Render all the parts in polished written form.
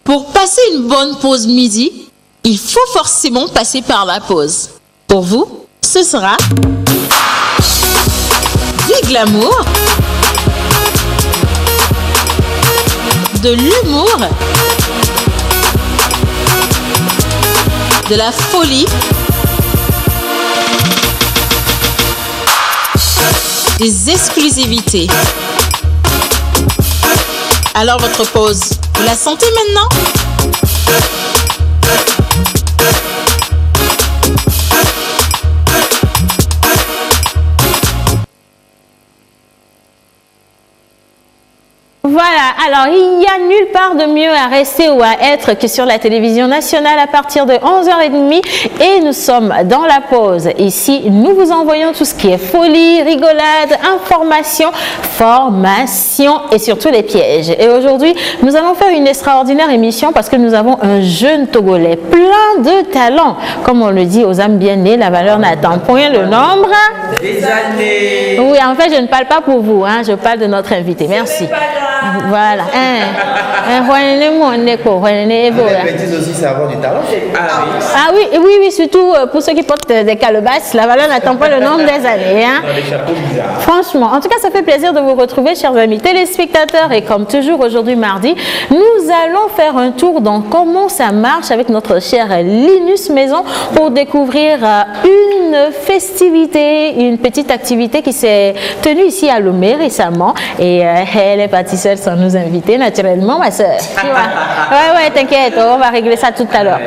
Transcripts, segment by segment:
Pour passer une bonne pause midi, il faut forcément passer par la pause. Pour vous, ce sera du glamour, de l'humour, de la folie, des exclusivités. Alors votre pause, vous la sentez maintenant ? Voilà, alors il n'y a nulle part de mieux à rester ou à être que sur la télévision nationale à partir de 11h30 et nous sommes dans la pause. Ici, nous vous envoyons tout ce qui est folie, rigolade, information, formation et surtout les pièges. Et aujourd'hui, nous allons faire une extraordinaire émission parce que nous avons un jeune Togolais plein de talent. Comme on le dit aux âmes bien nées, la valeur n'attend point le nombre des années. Oui, en fait, je ne parle pas pour vous, hein, je parle de notre invité. Merci. Voilà. Les bêtises aussi, c'est avoir du talent. Ah oui, surtout pour ceux qui portent des calebasses, la valeur n'attend pas le nombre des années. Hein. Des chapeaux bizarres. Franchement, en tout cas, ça fait plaisir de vous retrouver, chers amis téléspectateurs. Et comme toujours, aujourd'hui, mardi, nous allons faire un tour dans comment ça marche avec notre cher Linus Maison pour découvrir une festivité, une petite activité qui s'est tenue ici à Lomé récemment. Et elle est partie seule sans nous inviter, naturellement, ma soeur. Tu vois? Ouais, t'inquiète, on va régler ça tout à l'heure.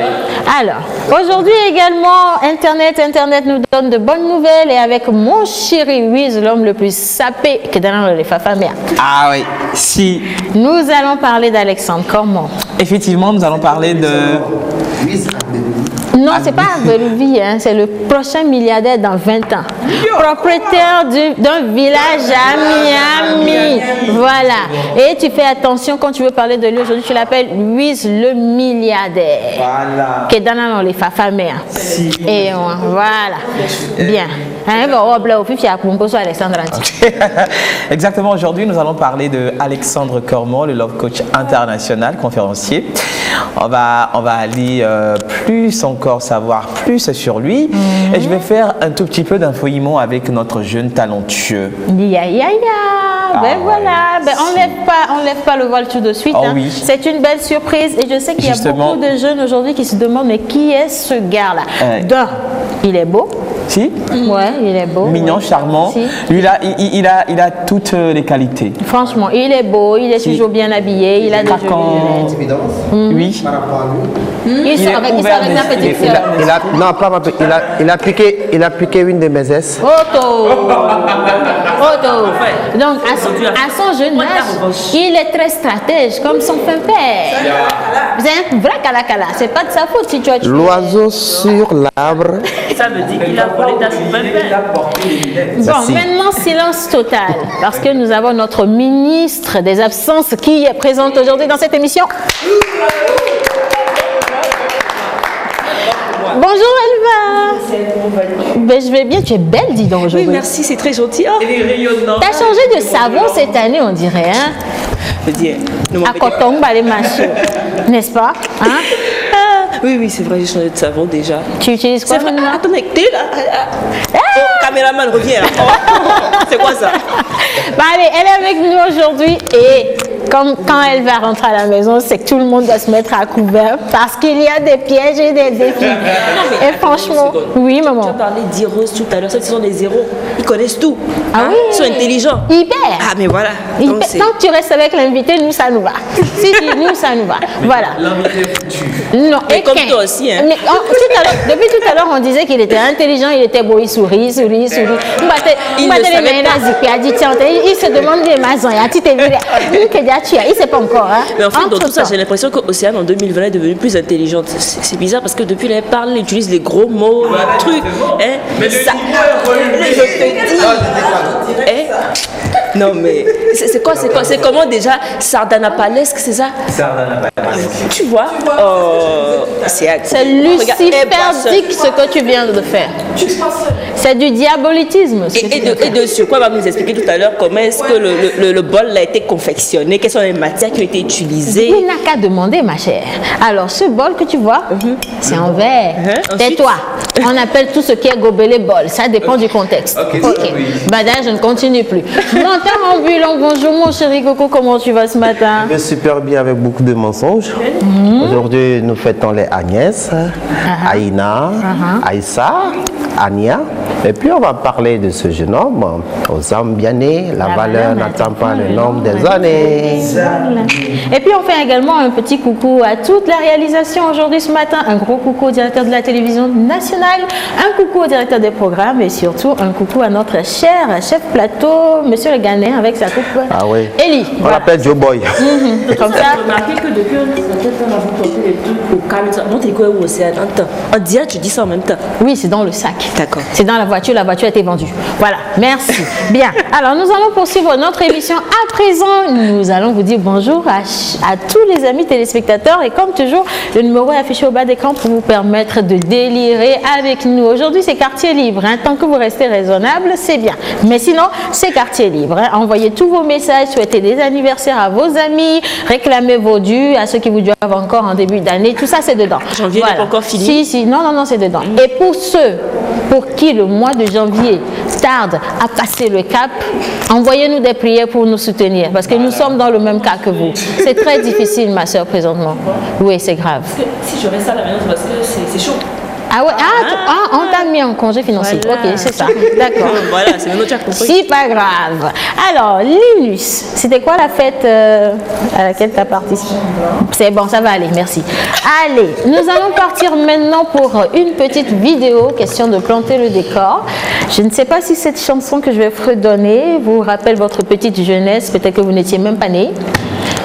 Alors, aujourd'hui également, Internet nous donne de bonnes nouvelles et avec mon chéri Wiz, l'homme le plus sapé que dans les Fafamères. Ah oui, si. Nous allons parler d'Alexandre Cormon. Effectivement, nous allons parler de... Non, c'est pas Belouvi, hein, c'est le prochain milliardaire dans 20 ans. Propriétaire d'un village à Miami. Voilà. Et tu fais attention quand tu veux parler de lui aujourd'hui, tu l'appelles Wiz le milliardaire. Voilà. Qui est dans les Fafamères. Si. Et voilà. Bien. Exactement, aujourd'hui nous allons parler de Alexandre Cormon, le Love Coach international, conférencier. On va aller plus encore savoir plus sur lui. Et je vais faire un tout petit peu d'infouillement avec notre jeune talentueux. Ben voilà, ben on lève pas le voile tout de suite. Oh, hein. oui. C'est une belle surprise et je sais qu'il y a Justement. beaucoup de jeunes aujourd'hui qui se demandent mais qui est ce gars-là? D'un, il est beau. Si? Ouais, il est beau. Mignon, ouais. charmant. Si. Lui là, il a toutes les qualités. Franchement, il est beau, il est Si. toujours bien habillé, il a des jolies lunettes. Évidence. Oui. Par rapport à lui. Il sort avec sa petite sœur. Non, pas ma petite. Il a piqué une de mes S. Otto. Donc, à son jeune âge, il est très stratège, comme son père. C'est un vrai cala-cala. C'est pas de sa faute si tu as tué. L'oiseau sur l'arbre. Ça veut dire qu'il a volé ta super. Bon, maintenant, silence total, parce que nous avons notre ministre des Absences qui est présente aujourd'hui dans cette émission. Bonjour Elva. Ben, je vais bien, tu es belle, dis donc, Oui, aujourd'hui. merci, c'est très gentil. Oh. Elle est rayonnante. T'as changé de savon cette année, on dirait, hein? Je veux dire, ne À m'embêtez pas. coton, les machines, n'est-ce pas? Hein? Oui, c'est vrai, j'ai changé de savon déjà. Tu utilises quoi C'est vrai, maintenant? attendez, t'es là. Oh, caméraman, reviens là. Oh, c'est quoi ça? Bah, allez, elle est avec nous aujourd'hui et comme quand elle va rentrer à la maison, c'est que tout le monde doit se mettre à couvert parce qu'il y a des pièges et des défis. Et franchement, oui, Tu as maman. parlé d'Heroes tout à l'heure. Ça, ce sont des zéros. Ils connaissent tout. Ah oui. Ils sont intelligents. Hyper. Ah, mais voilà. Hyper. Donc, c'est- Tant que tu restes avec l'invité, nous, ça nous va. Si, nous, ça nous va. Voilà. L'invité est foutu. Non, Mais et comme qu'un. toi aussi, hein. Mais, depuis tout à l'heure, on disait qu'il était intelligent, il était beau, il sourit. Il Il ne savait se demande les maisons. Il ne sait pas encore. Hein. Mais en fait, dans tout ça, Entre-temps. j'ai l'impression qu'Océane en 2020 est devenue plus intelligente. C'est bizarre parce que depuis elle parle, elle utilise les gros mots, les trucs. Hein, Mais ça, je te dis. Hein? Non mais c'est quoi? C'est comment déjà? Sardanapalesque, c'est ça? Tu vois? C'est C'est luciferdique ce que tu viens de faire. C'est du diabolitisme. Et de sur quoi va nous expliquer tout à l'heure comment est-ce que le bol a été confectionné, quelles sont les matières qui ont été utilisées. Il n'a qu'à demander, ma chère. Alors, ce bol que tu vois, c'est en verre. Tais-toi. On appelle tout ce qui est gobelet bol. Ça dépend du contexte. Ok. Badin, je ne continue plus. Monteur ambulant, bonjour mon chéri Coco, comment tu vas ce matin? Je vais super bien avec beaucoup de mensonges. Aujourd'hui, nous fêtons les Agnès, Aïna, Aïssa, Ania. Et puis, on va parler de ce jeune homme, aux âmes bien nées. La valeur n'attend pas le nombre des années. Et puis, on fait également un petit coucou à toute la réalisation aujourd'hui ce matin. Un gros coucou au directeur de la télévision nationale, un coucou au directeur des programmes et surtout un coucou à notre cher chef plateau, monsieur le Ghanéen, avec sa coupe Eli. On l'appelle Joe Boy. Comme ça. Remarquez que depuis un certain temps, avant de porter les trucs au calme, on t'écoute où c'est à temps. On dirait que tu dis ça en même temps. Oui, c'est dans le sac. D'accord. C'est dans la voiture a été vendue. Voilà, merci. Bien, alors nous allons poursuivre notre émission. À présent, nous allons vous dire bonjour à tous les amis téléspectateurs et comme toujours, le numéro est affiché au bas d'écran pour vous permettre de délirer avec nous. Aujourd'hui, c'est quartier libre. Hein. Tant que vous restez raisonnable, c'est bien. Mais sinon, c'est quartier libre. Hein. Envoyez tous vos messages, souhaitez des anniversaires à vos amis, réclamez vos dus à ceux qui vous doivent encore en début d'année. Tout ça, c'est dedans. Janvier n'est pas encore fini. Si, non, c'est dedans. Et pour ceux pour qui le mois de janvier tarde à passer le cap, envoyez-nous des prières pour nous soutenir parce que nous sommes dans le même cas que vous. C'est très difficile, ma soeur, présentement. Oui, c'est grave. Parce que si je reste à la maison, c'est parce que c'est chaud. Ah ouais, on t'a mis en congé financier. Voilà. Ok, c'est ça. D'accord. Voilà, c'est même autre chose compris. C'est pas grave. Alors, Linus, c'était quoi la fête à laquelle tu as participé? C'est bon, ça va aller, merci. Allez, nous allons partir maintenant pour une petite vidéo, question de planter le décor. Je ne sais pas si cette chanson que je vais fredonner vous rappelle votre petite jeunesse, peut-être que vous n'étiez même pas né.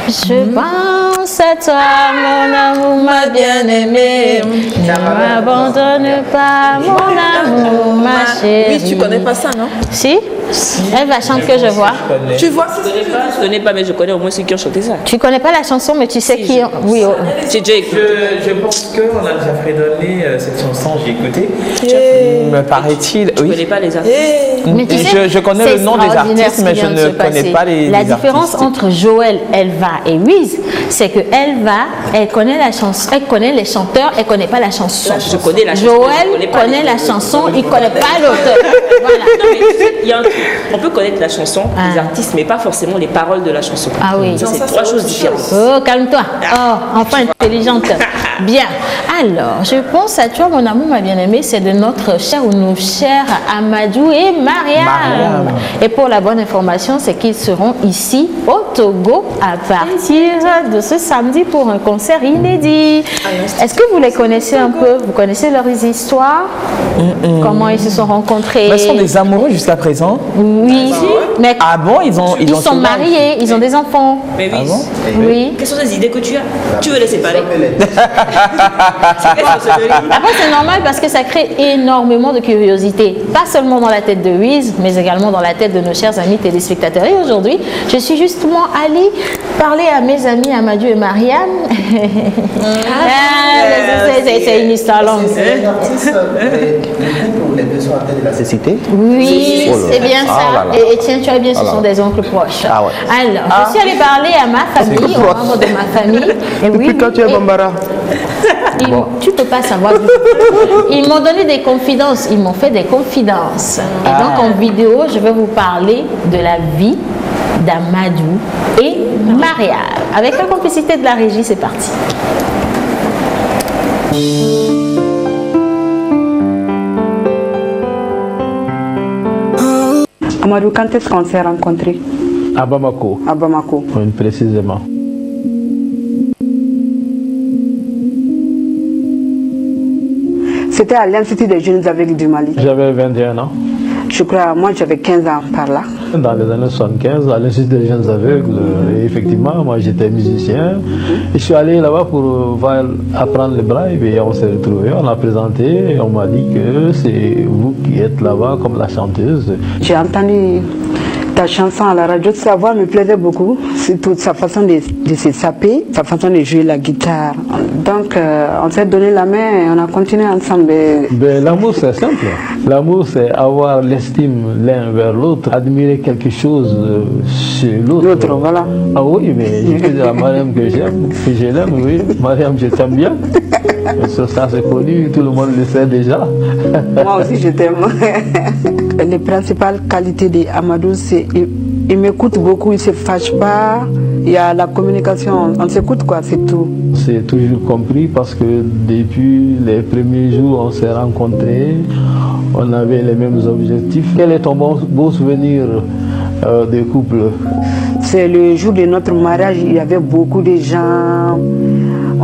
Je pense à toi, mon amour, ma bien-aimée. Ne m'abandonne pas, mon amour, ma chérie. Oui, tu connais pas ça, non? Si? Elle va chanter que je vois. Tu vois? Je connais pas, mais je connais au moins ceux qui ont chanté ça. Tu connais pas la chanson, mais tu sais qui... Oui, oh. J'ai déjà écouté. Je pense qu'on a déjà fredonné cette chanson, j'ai écouté. Me paraît-il, Je connais pas les artistes. Mais tu sais, je connais c'est le nom des extraordinaire artistes, ce qui mais je vient de ne se connais passer. pas les La artistes. différence entre Joël, Elva et Wiz, c'est que Elva, elle connaît la chanson, elle connaît les chanteurs, elle connaît pas la chanson. Je connais la chanson. Joël connaît la chanson, il connaît pas l'auteur. Voilà. Non, mais il y a un truc. On peut connaître la chanson, les artistes, mais pas forcément les paroles de la chanson. Ah oui. Ça, c'est trois choses différentes. Oh, calme-toi. Oh, enfin intelligente. Bien. Alors, je pense à toi, mon amour, ma bien-aimée, c'est de notre cher ou nos chers Amadou et Mariam. Et pour la bonne information, c'est qu'ils seront ici au Togo à partir de ce samedi pour un concert inédit. Est-ce que vous les connaissez un peu? Vous connaissez leurs histoires? Comment ils se sont rencontrés? Mais ils sont des amoureux jusqu'à présent. Oui, mais Ah bon, ils ils sont mariés, ils ont des enfants. Mais oui. Ah bon? Oui. Quelles sont les idées que tu as? Tu veux les séparer? Après, c'est normal parce que ça crée énormément de curiosité. Pas seulement dans la tête de Wiz, mais également dans la tête de nos chers amis téléspectateurs. Et aujourd'hui, je suis justement allée parler à mes amis Amadou et Mariam. C'est une histoire longue. Les deux sont en tête de la nécessité. Oui, Oh là c'est là. bien ça. Ah là là. Et tiens, tu as bien, ce sont des oncles proches. Ah ouais. Alors, je suis allée parler à ma famille, aux membres de ma famille. Et oui, Depuis quand tu es et- Bambara? Tu peux pas savoir. Ils m'ont donné des confidences, ils m'ont fait des confidences. Et donc en vidéo, je vais vous parler de la vie d'Amadou et Mariam. Avec la complicité de la régie, c'est parti. Amadou, quand est-ce qu'on s'est rencontrés? À Bamako, À Bamako. oui, précisément. C'était à l'Institut des jeunes aveugles du Mali. J'avais 21 ans. Je crois, moi j'avais 15 ans par là. Dans les années 75, à l'Institut des jeunes aveugles, et effectivement, moi j'étais musicien. Et je suis allé là-bas pour voir, apprendre le braille et on s'est retrouvés, on a présenté et on m'a dit que c'est vous qui êtes là-bas comme la chanteuse. J'ai entendu ta chanson à la radio. Sa voix me plaisait beaucoup, surtout sa façon de se saper, sa façon de jouer la guitare. Donc, on s'est donné la main et on a continué ensemble. Ben, l'amour, c'est simple. L'amour, c'est avoir l'estime l'un vers l'autre, admirer quelque chose chez l'autre. L'autre, voilà. Ah oui, mais je peux dire à Mariam que j'aime, que je l'aime, oui. Mariam, je t'aime bien. Ça, c'est connu, tout le monde le sait déjà. Moi aussi, je t'aime. Les principales qualités d'Amadou, c'est il m'écoute beaucoup, il ne se fâche pas. Il y a la communication, on s'écoute quoi, c'est tout. C'est toujours compris parce que depuis les premiers jours, on s'est rencontrés, on avait les mêmes objectifs. Quel est ton beau souvenir de couple? C'est le jour de notre mariage, il y avait beaucoup de gens.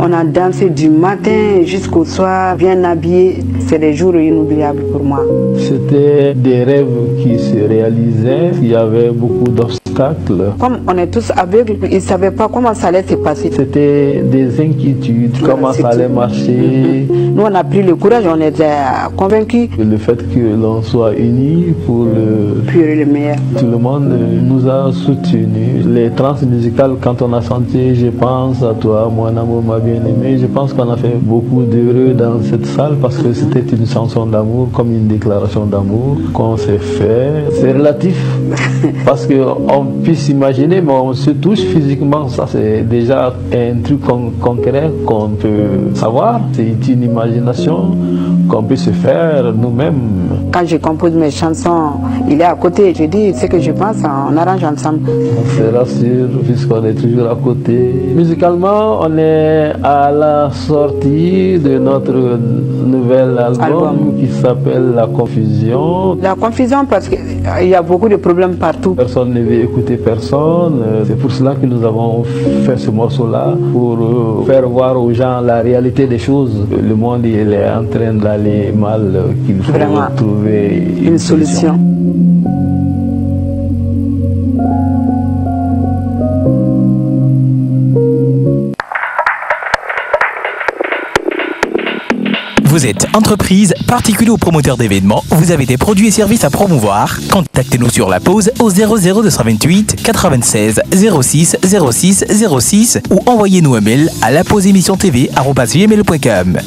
On a dansé du matin jusqu'au soir, bien habillés. C'est des jours inoubliables pour moi. C'était des rêves qui se réalisaient. Il y avait beaucoup d'obstacles. Comme on est tous aveugles, ils ne savaient pas comment ça allait se passer. C'était des inquiétudes, comment ça allait marcher. Nous, on a pris le courage, on était convaincus. Le fait que l'on soit unis pour le meilleur. Tout le monde nous a soutenus. Les trans musicales, quand on a chanté, je pense à toi, mon amour m'a bien aimé. Je pense qu'on a fait beaucoup d'heureux dans cette salle parce que c'était une chanson d'amour, comme une déclaration d'amour qu'on s'est fait. C'est relatif parce qu'on peut s'imaginer, mais on se touche physiquement. Ça, c'est déjà un truc concret qu'on peut savoir. C'est une imagination qu'on peut se faire nous-mêmes. Quand je compose mes chansons, il est à côté. Je dis ce que je pense, on arrange ensemble. On se rassure puisqu'on est toujours à côté. Musicalement, on est à la sortie de notre nouvel album qui s'appelle La Confusion. La confusion parce qu'il y a beaucoup de problèmes partout. Personne ne veut écouter personne. C'est pour cela que nous avons fait ce morceau-là, pour faire voir aux gens la réalité des choses. Le monde il est en train d'aller mal, qu'il faut trouver une solution. Vous êtes entreprise, particulier ou promoteur d'événements, vous avez des produits et services à promouvoir. Contactez-nous sur la pause au 00228 96 06 06 06 ou envoyez-nous un mail à lapauseémissiontv@gmail.com.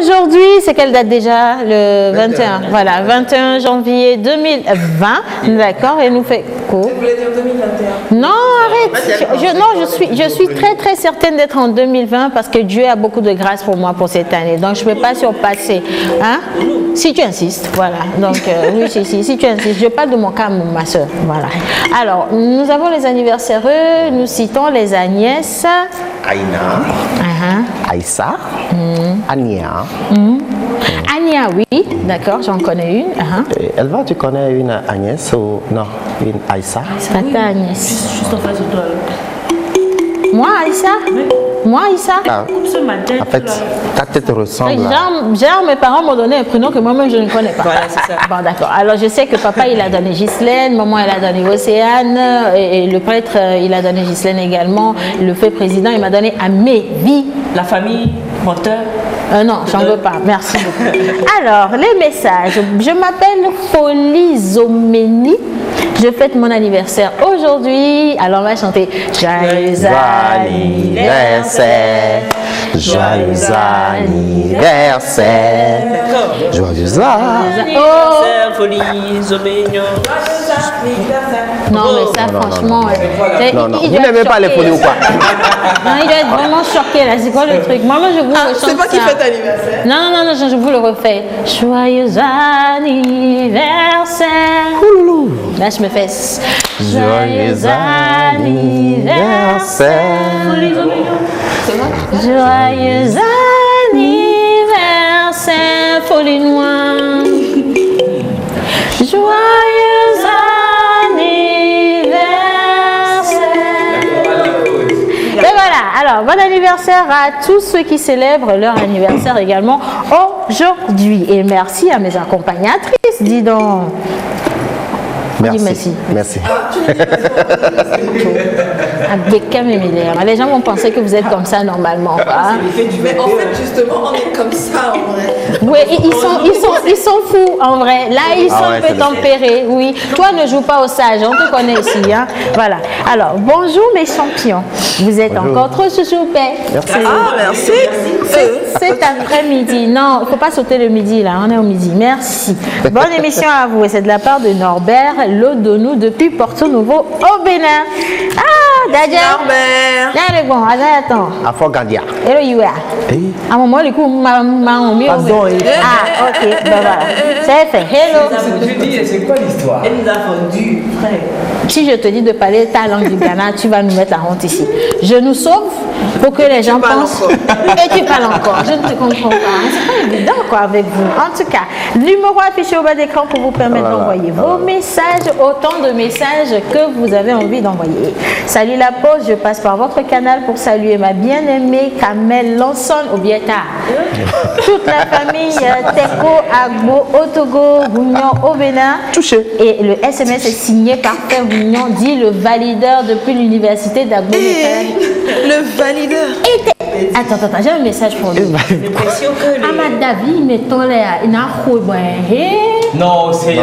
Aujourd'hui, c'est quelle date déjà? Le 21. Voilà, 21 janvier 2020. D'accord, et nous fait quoi? Tu voulais dire 2021? Non, arrête. Je suis très très certaine d'être en 2020 parce que Dieu a beaucoup de grâce pour moi pour cette année. Donc je ne peux pas surpasser. Hein? Si tu insistes, voilà. Donc oui, si tu insistes. Je parle de mon cas, ma soeur. Voilà. Alors, nous avons les anniversaires. Nous citons les Agnès. Aïna, Aïssa, Ania. Ania, oui, d'accord, j'en connais une. Elva, tu connais une Agnès ou non, une Aïssa? C'est pas Agnès. Juste en face de toi. Moi, Aïssa? Oui. Moi, Aïssa? En fait, ta tête ressemble Genre, mes parents m'ont donné un prénom que moi-même je ne connais pas. Voilà, c'est ça. Bon, d'accord. Alors, je sais que papa, il a donné Ghislaine, maman, elle a donné Océane, et le prêtre, il a donné Ghislaine également. Le fait président, il m'a donné Amélie. La famille, moteur. Non, j'en veux pas. Merci beaucoup. Alors, les messages. Je m'appelle Folizoménie. Je fête mon anniversaire aujourd'hui. Alors, on va chanter Joyeux anniversaire. Joyeux anniversaire. Joyeux anniversaire. Non, mais ça, franchement. Non, vous n'aimez pas les folies ou quoi? Non, il doit être vraiment choqué là. C'est quoi le truc? Moi, je vous rechante ça. C'est pas qui fête anniversaire. Non, je vous le refais. Joyeux anniversaire. Là, je me fais. Joyeux anniversaire. Joyeux anniversaire, folie noire. Joyeux anniversaire. Et voilà, alors bon anniversaire à tous ceux qui célèbrent leur anniversaire également aujourd'hui. Et merci à mes accompagnatrices, dis donc. Merci. Merci. Les gens vont penser que vous êtes comme ça normalement. Mais en fait, justement, on est comme ça en vrai. Oui, ils sont fous en vrai. Là, ils sont un peu tempérés. Oui. Toi, ne joue pas au sage. On te connaît ici. Hein. Voilà. Alors, bonjour mes champions. Vous êtes encore trop chouchoupés. Merci. Ah, merci. Cet après-midi. Non, il ne faut pas sauter le midi là. On est au midi. Merci. Bonne émission à vous. Et c'est de la part de Norbert Lodonou depuis Porto Novo au Bénin. Ah, Dadja. Norbert. Là, bon, attends. Afo Gandia. Hello, you are. À un moment, le coup, Pardon. Ah, ok. Ben voilà. C'est fait. Hello. Je dis, c'est quoi l'histoire? Elle nous a fondu, frère. Si je te dis de parler ta langue du Ghana, tu vas nous mettre la honte ici. Je nous sauve pour que les gens pensent. Et tu parles encore. Je ne te comprends pas. C'est pas évident quoi avec vous. En tout cas, le numéro affiché au bas d'écran pour vous permettre d'envoyer vos messages, autant de messages que vous avez envie d'envoyer. Salut la pause, je passe par votre canal pour saluer ma bien-aimée Kamel Lanson au Bieta. Toute la famille Teko, Agbo, Otogo, Bougnon au Bénin. Touché. Et le SMS est signé par Père Bougnon, dit le valideur depuis l'université d'Agbo. Le valideur. Attends, j'ai un message pour lui. L'impression que les... Amad David, mettons les. Non, c'est Non,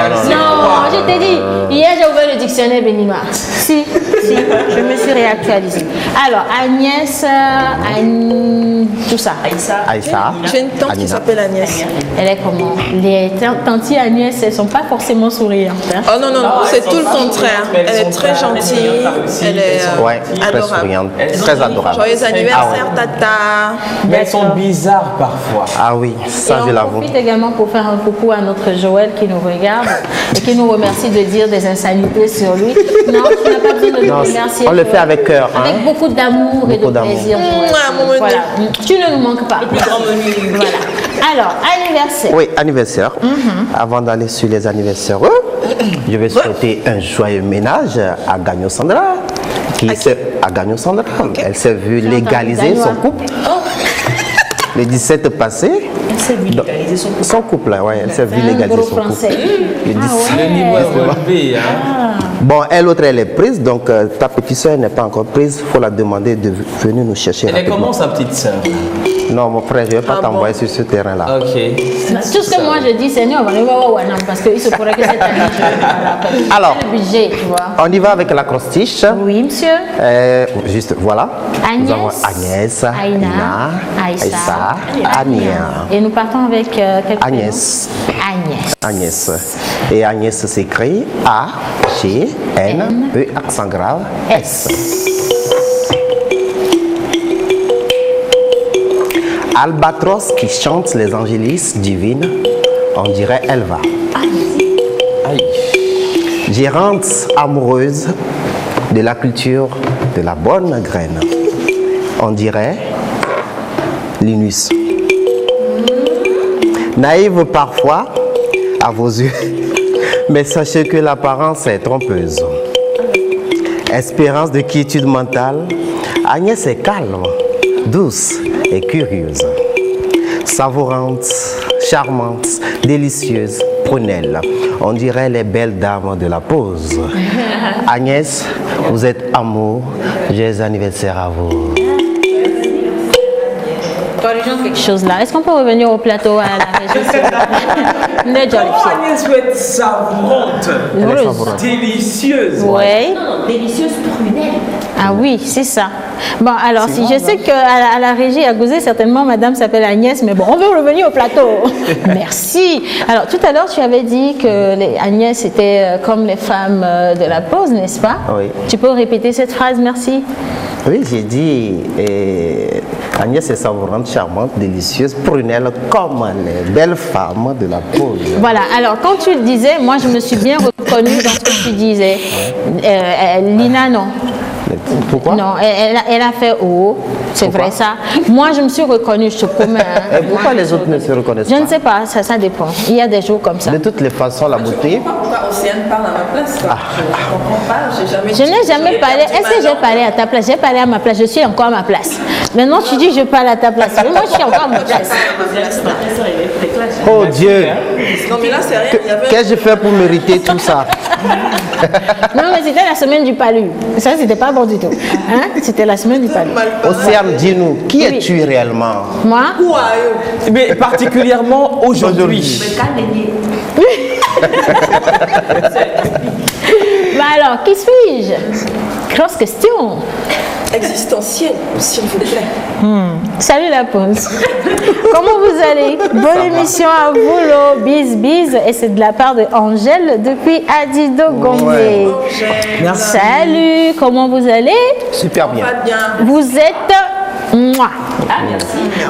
je t'ai dit, hier j'ai ouvert le dictionnaire béninois. Si, je me suis réactualisée. Alors, Agnès, tout ça. Aïssa. J'ai une tante qui s'appelle Agnès. Elle est comment? Les tantes Agnès, elles ne sont pas forcément souriantes. Hein? Oh non, c'est tout le contraire. Elle est très gentille. Elle est très adorable. souriante. Très adorable. Joyeux anniversaire, Tata. Mais elles sont bizarres parfois. Ah oui, ça je on l'avoue. profite également pour faire un coucou à notre Joël qui nous regarde et qui nous remercie de dire des insanités sur lui. Non, tu n'as pas besoin de nous remercier. On le fait avec cœur. Avec Hein? beaucoup d'amour et de plaisir. Voilà. Tu ne nous manques pas. Voilà. Alors, anniversaire. Oui, anniversaire. Avant d'aller sur les anniversaires, je vais souhaiter un joyeux ménage à Gagno Sandra. À Gagno Sandra. Elle s'est vue légaliser son couple. Le 17 passé. Elle s'est vue légaliser son couple. Son couple, oui, elle s'est vue légaliser son couple. Le 17. Le niveau est relevé. Hein. Bon, elle autre, elle est prise, donc ta petite soeur n'est pas encore prise. Il faut la demander de venir nous chercher. Elle est comment sa petite soeur? Non, mon frère, je ne vais pas t'envoyer sur ce terrain-là. Ok. Tout ce que moi je dis, c'est non, on va aller voir Wanam parce qu'il se pourrait que cette année. Alors, le budget, tu vois. On y va avec la crostiche. Oui, monsieur. Juste, voilà. Agnès, nous avons Agnès, Aïna, Aïssa, Ania. Et nous partons avec Agnès. Agnès. Agnès. Et Agnès s'écrit A-G-N-E, accent grave, S. Albatros qui chante les angélisses divines, on dirait Elva. Aïe. Gérante amoureuse de la culture de la bonne graine, on dirait Linus. Naïve parfois à vos yeux, mais sachez que l'apparence est trompeuse. Espérance de quiétude mentale, Agnès est calme, douce et curieuse. Savourante, charmante, délicieuse, prunelle. On dirait les belles dames de la pose. Agnès, vous êtes amour, joyeux anniversaire à vous. Corrigeons quelque chose là. Est-ce qu'on peut revenir au plateau à la régie? Agnès peut être savourante, délicieuse. Oui. Non, délicieuse prunelle. Ah oui, c'est ça. Bon, alors, si je sais qu'à la régie à Gouzé, certainement, madame s'appelle Agnès, mais bon, on veut revenir au plateau. Merci. Alors, tout à l'heure, tu avais dit que les Agnès étaient comme les femmes de la pause, n'est-ce pas? Oui. Tu peux répéter cette phrase, merci? Oui, j'ai dit Agnès est savourante, charmante, délicieuse, prunelle, comme les belles femmes de la pause. Voilà, alors quand tu le disais, moi je me suis bien reconnue dans ce que tu disais. Lina, non. Pourquoi? Non, elle a fait haut, c'est vrai ça. Moi je me suis reconnue, je te promets. Et pourquoi les autres ne se reconnaissent pas? Je ne sais pas, ça dépend. Il y a des jours comme ça. De toutes les façons, la beauté. Pourquoi Océane parle à ma place? Je comprends pas, j'ai jamais. Je n'ai jamais parlé. Est-ce que j'ai parlé à ta place? J'ai parlé à ma place, je suis encore à ma place. Maintenant tu dis que je parle à ta place. Mais moi je suis encore à ma place. Oh Dieu! Non mais là c'est rien. Qu'est-ce que je fais pour mériter tout ça? Non mais c'était la semaine du palu. Ça c'était pas bon du tout. Hein? C'était la semaine du palu. Océane, dis-nous, qui es-tu réellement? Moi? Mais particulièrement aujourd'hui. Bah alors, qui suis-je? Grosse question. Existentielle, s'il vous plaît. Salut la pause. Comment vous allez? Bonne émission à vous, Lo. Bis, bis. Et c'est de la part de Angèle depuis Adido Gombe. Ouais. Merci. Salut, comment vous allez? Super bien. Vous êtes... Moi.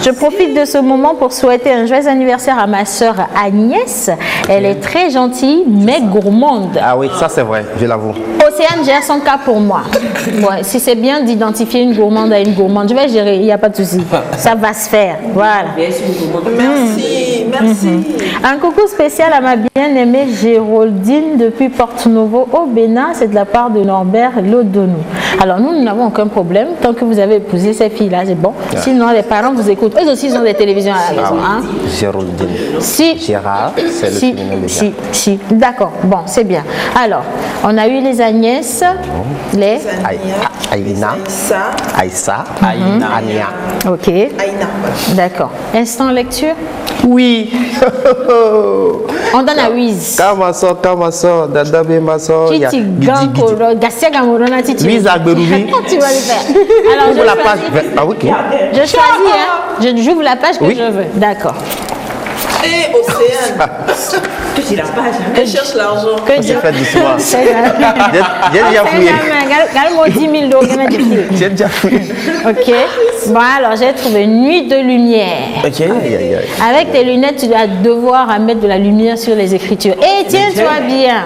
Je profite de ce moment pour souhaiter un joyeux anniversaire à ma sœur Agnès. Elle est très gentille, mais gourmande. Ah oui, ça c'est vrai, je l'avoue. Océane gère son cas pour moi. Ouais, si c'est bien d'identifier une gourmande à une gourmande, je vais gérer, il n'y a pas de souci. Ça va se faire. Voilà. Merci, merci. Un coucou spécial à ma bien-aimée Géraldine depuis Porto Novo au Bénin. C'est de la part de Norbert Lodonou. Alors nous n'avons aucun problème. Tant que vous avez épousé ces filles-là, c'est bon. Sinon, les parents vous écoutent. Eux aussi, ils ont des télévisions à la maison. Hein? Géraldine. Si. Gérard, c'est le féminin de Gérard. Si. D'accord. Bon, c'est bien. Alors, on a eu les Agnès, les... Aïna. Aïssa. Ania. Ok. D'accord. Instant lecture? Oui. On donne à Wiz. Kamaso, Dadabe Maso. Titi Gankoro, Gassia Gamorona, Titi. Wiz Agberoubi. Tu vas le faire. Alors, Ouvre la page. Ah oui, ok. je choisis, hein. J'ouvre la page que je veux. D'accord. Et Océane. Tu dis la page. Elle cherche l'argent. J'ai fait du soir. J'ai déjà fouillé. Galmo 10 000 $. J'ai déjà fouillé. Ok. Bon, alors j'ai trouvé Nuit de lumière. Ok. Avec tes lunettes, tu vas devoir mettre de la lumière sur les écritures. Et tiens-toi bien.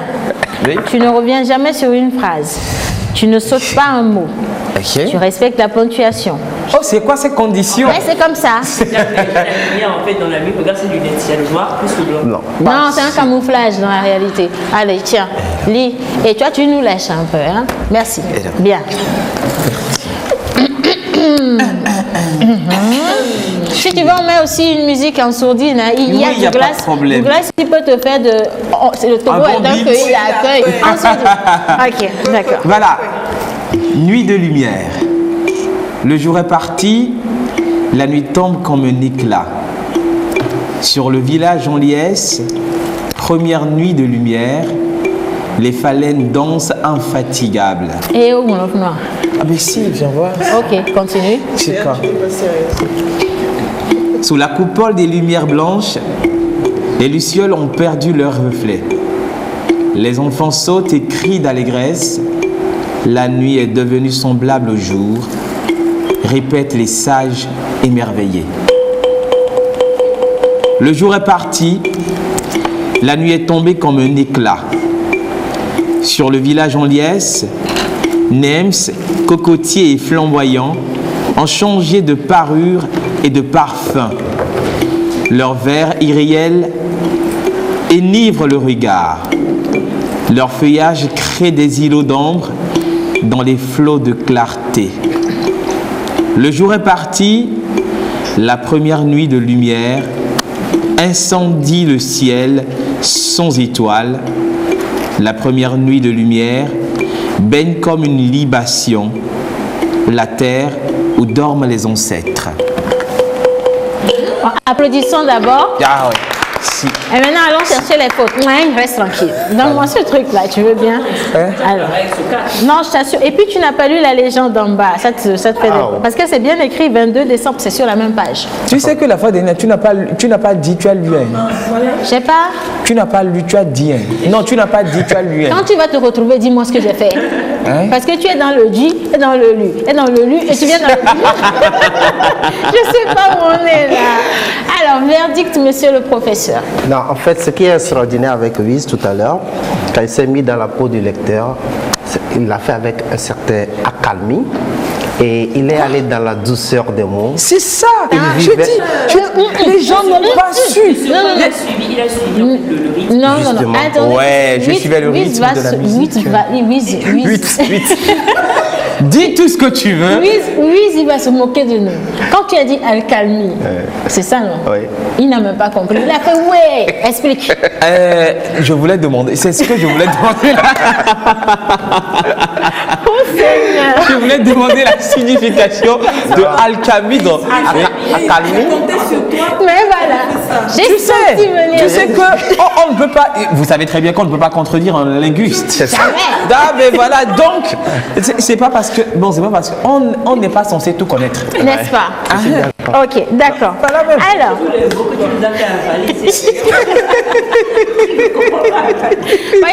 Oui. Tu ne reviens jamais sur une phrase. Tu ne sautes pas un mot. Ok. Tu respectes la ponctuation. Oh, c'est quoi ces conditions? Ouais, c'est comme ça. La lumière, en fait, dans la vie, regarde ces lunettes. Il y a le noir plus le blanc. Non. Non, c'est un camouflage dans la réalité. Allez, tiens, lis. Et toi, tu nous lèches un peu. Hein? Merci. Bien. Si tu veux, on met aussi une musique en sourdine. Hein. Il y a Oui, du glace. Du glace qui peut te faire de. Oh, c'est le Togo est un pays d'accueil. En sourdine. Ok, d'accord. Voilà. Nuit de lumière. Le jour est parti, la nuit tombe comme un éclat. Sur le village en liesse, première nuit de lumière, les phalènes dansent infatigables. Et où mon œuf noir? Ah mais si, viens voir. Ok, continue. C'est quoi? Sous la coupole des lumières blanches, les lucioles ont perdu leur reflet. Les enfants sautent et crient d'allégresse. La nuit est devenue semblable au jour, répètent les sages émerveillés. Le jour est parti, la nuit est tombée comme un éclat. Sur le village en liesse, Nems, cocotiers et flamboyants ont changé de parure et de parfum. Leurs vers irréels enivrent le regard. Leur feuillage crée des îlots d'ombre dans les flots de clarté. Le jour est parti, la première nuit de lumière incendie le ciel sans étoiles. La première nuit de lumière baigne comme une libation la terre où dorment les ancêtres. Applaudissons d'abord. Ah ouais. Si. Et maintenant, allons chercher les fautes. Ouais, reste tranquille. Donne-moi ce truc-là, tu veux bien? Alors. Non, je t'assure. Et puis, tu n'as pas lu la légende d'en bas. Ça te fait parce que c'est bien écrit 22 décembre, c'est sur la même page. Tu sais que la fois dernière, tu n'as pas dit, tu as lu. Je sais pas. Tu n'as pas lu, tu as dit. Non, tu n'as pas dit, tu as lu. Quand tu vas te retrouver, dis-moi ce que j'ai fait. Hein? Parce que tu es dans le J, et dans le LU, et dans le LU, et tu viens dans le Je sais pas où on est là. Alors, verdict, monsieur le professeur. Non, en fait, ce qui est extraordinaire avec Wiz tout à l'heure, quand il s'est mis dans la peau du lecteur, il l'a fait avec un certain accalmie. Et il est allé dans la douceur des mots. C'est ça. Je dis, les gens n'ont pas su. Il a suivi le rythme. Non. Attendez. Ouais, je suivais le rythme de la musique. Wiz. Dis tout ce que tu veux. Wiz, il va se moquer de nous. Quand tu as dit alcalmie, c'est ça, non? Oui. Il n'a même pas compris. Il a fait ouais. Explique. Je voulais demander. C'est ce que je voulais demander. Oh Seigneur. Je voulais demander la signification de alcalmie dans accalmie. Mais voilà. J'ai senti venir. Tu sais que on ne peut pas. Vous savez très bien qu'on ne peut pas contredire un linguiste. C'est ça. Ah, mais voilà. Donc, c'est pas parce que on n'est pas censé tout connaître. N'est-ce pas? Ok, d'accord. Alors.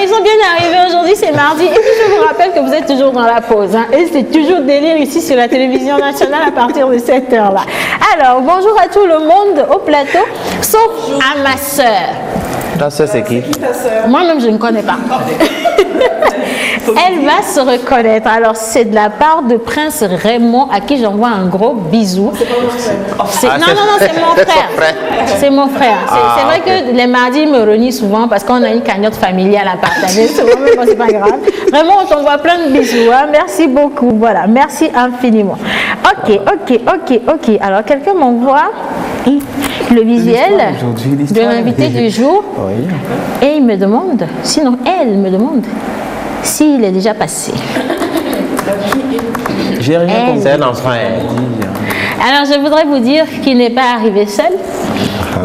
Ils sont bien arrivés aujourd'hui, c'est mardi. Et puis je vous rappelle que vous êtes toujours dans la pause. Hein, et c'est toujours délire ici sur la télévision nationale à partir de cette heure-là. Alors, bonjour à tout le monde au plateau, sauf à ma sœur. Ta soeur, c'est qui? Moi-même, je ne connais pas. Elle va se reconnaître. Alors, c'est de la part de Prince Raymond, à qui j'envoie un gros bisou. Non, c'est mon frère. C'est mon frère. C'est vrai que les mardis, il me renie souvent parce qu'on a une cagnotte familiale à partager. Mais bon, c'est pas grave. Vraiment, on t'envoie plein de bisous. Hein. Merci beaucoup. Voilà, merci infiniment. Ok. Alors, quelqu'un m'envoie le visuel de l'invité du jour. Oui. Et il me demande, sinon elle me demande, s'il est déjà passé. J'ai rien compris. C'est un enfant. Alors je voudrais vous dire qu'il n'est pas arrivé seul.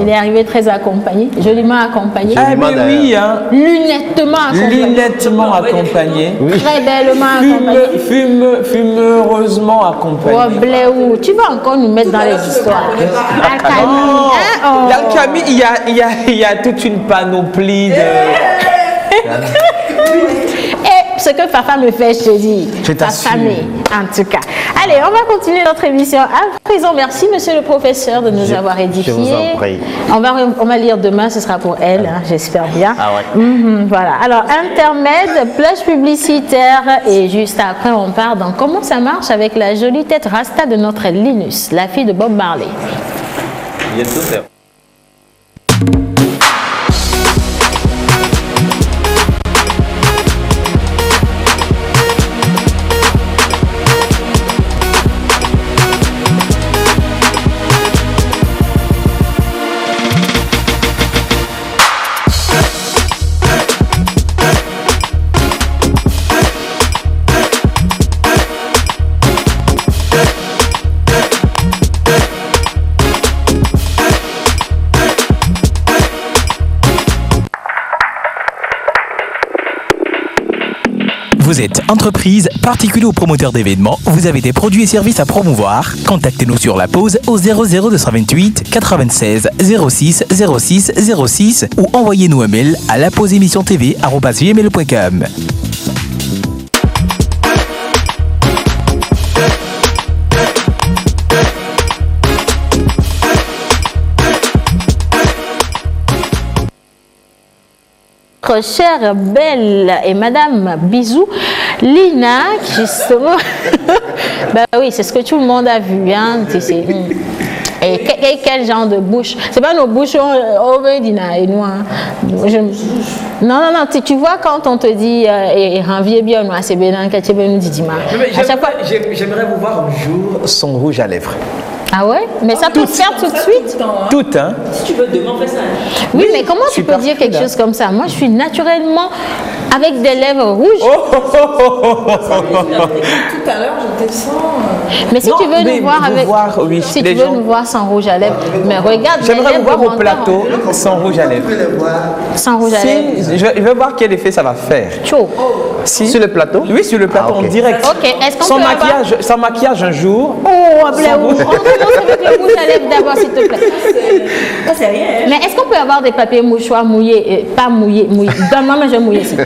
Il est arrivé très accompagné, joliment accompagné. Ah, mais oui, hein. Lunettement accompagné. Très bellement accompagné. Fumeusement accompagné. Oh, Bléou, tu vas encore nous mettre dans les histoires. L'alcalmie, il y a toute une panoplie de... Et ce que Fafa me fait, je te dis. Je t'assure. En tout cas. Allez, on va continuer notre émission. À présent, merci, monsieur le professeur, de nous avoir édifiés. Je vous en prie. On va lire demain, ce sera pour elle, hein, j'espère bien. Ah ouais. Voilà. Alors, intermède, plage publicitaire. Et juste après, on part dans comment ça marche avec la jolie tête rasta de notre Linus, la fille de Bob Marley. Vous êtes entreprise, particulier ou promoteur d'événements, vous avez des produits et services à promouvoir. Contactez-nous sur la pause au 00228 96 06 06 06 ou envoyez-nous un mail à lapauseémissiontv@gmail.com. Chère Belle et Madame Bisou, Lina, justement, ben oui, c'est ce que tout le monde a vu, hein, et quel genre de bouche? C'est pas nos bouches, on veut Dina et nous. Non, tu vois quand on te dit et renvier bien, c'est bien, qu'à nous dit J'aimerais vous voir un jour sans rouge à lèvres. Ah ouais? Mais ça peut se faire tout de suite? Tout, hein? Si tu veux, demain, fais ça. Oui, mais comment tu peux dire quelque chose comme ça? Moi, je suis naturellement avec des lèvres rouges. Tout à l'heure, j'étais sans... Mais si tu veux nous voir avec... oui, si tu veux nous voir sans rouge à lèvres, mais regarde... J'aimerais vous voir au plateau sans rouge à lèvres. Sans rouge à lèvres. Je vais voir quel effet ça va faire. Chaud. Si. Sur le plateau? Oui, sur le plateau, okay. en direct. Ok, est-ce qu'on sans peut maquillage, sans maquillage un jour. Oh, Bléou. On commence avec le rouge à lèvres d'abord, s'il te plaît. Ça, c'est rien. Mais est-ce qu'on peut avoir des papiers mouchoirs mouillés? Pas mouillés. Donne-moi, mais je vais mouiller ici.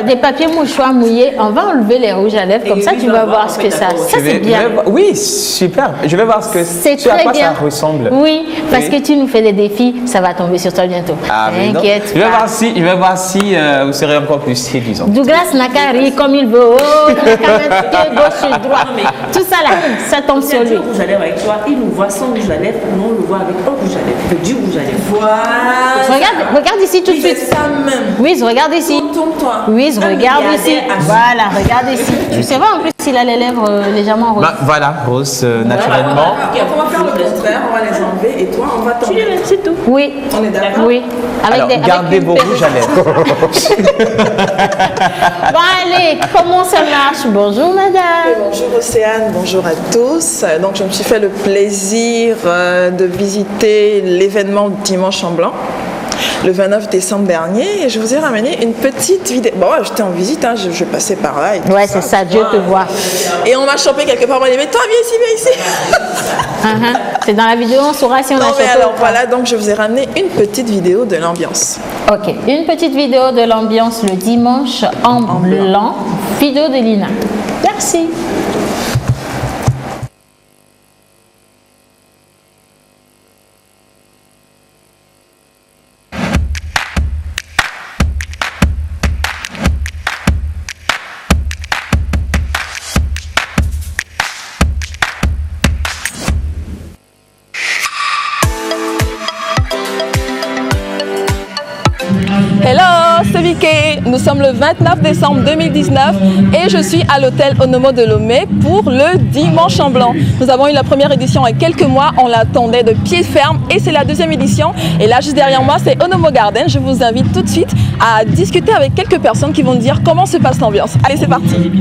Des papiers mouchoirs mouillés. On va enlever les rouges à lèvres. Comme ça, tu vas voir ce que ça. Ça, c'est bien. Oui, super. Je vais voir ce à quoi ça ressemble. Oui, parce que tu nous fais des défis. Ça va tomber sur toi bientôt. T'inquiète. Je vais voir si vous serez encore plus séduisant. Douglas Nakari comme il veut. Oh, gauche et droit. Tout ça là, ça tombe sur lui. Rouge à lèvres avec toi, il nous voit sans rouge à lèvres, nous on le voit avec un rouge à lèvres, du rouge à lèvres. Voilà. Regarde ici tout de suite. Ça même. Oui, regarde ici. Tourne-toi. Oui, regarde ici. Voilà, regarde ici. Tu sais pas en plus s'il a les lèvres légèrement roses. Voilà, rose naturellement. Ok, on va faire le contraire, on va les enlever et toi on va t'enlever. Tu les laisses, c'est tout. Oui. On est d'accord? Oui. Alors, gardez vos rouges à lèvres. Bon, allez, comment ça marche? Bonjour, madame. Bonjour Océane, bonjour à tous. Donc je me suis fait le plaisir de visiter l'événement Dimanche en Blanc le 29 décembre dernier et je vous ai ramené une petite vidéo. Bon, j'étais en visite, hein, je passais par là. Et ouais, c'est ça, Dieu te voit. Et on m'a chopé quelque part, on m'a dit, mais toi, viens ici. C'est dans la vidéo, on saura si on a chopé. Alors voilà, donc je vous ai ramené une petite vidéo de l'ambiance. Ok, une petite vidéo de l'ambiance le dimanche en blanc. Vidéo de Lina. Merci. Hello, c'est Vicky. Nous sommes le 29 décembre 2019 et je suis à l'hôtel Onomo de Lomé pour le Dimanche en Blanc. Nous avons eu la première édition il y a quelques mois, on l'attendait de pied ferme et c'est la deuxième édition. Et là, juste derrière moi, c'est Onomo Garden. Je vous invite tout de suite à discuter avec quelques personnes qui vont nous dire comment se passe l'ambiance. Allez, c'est parti.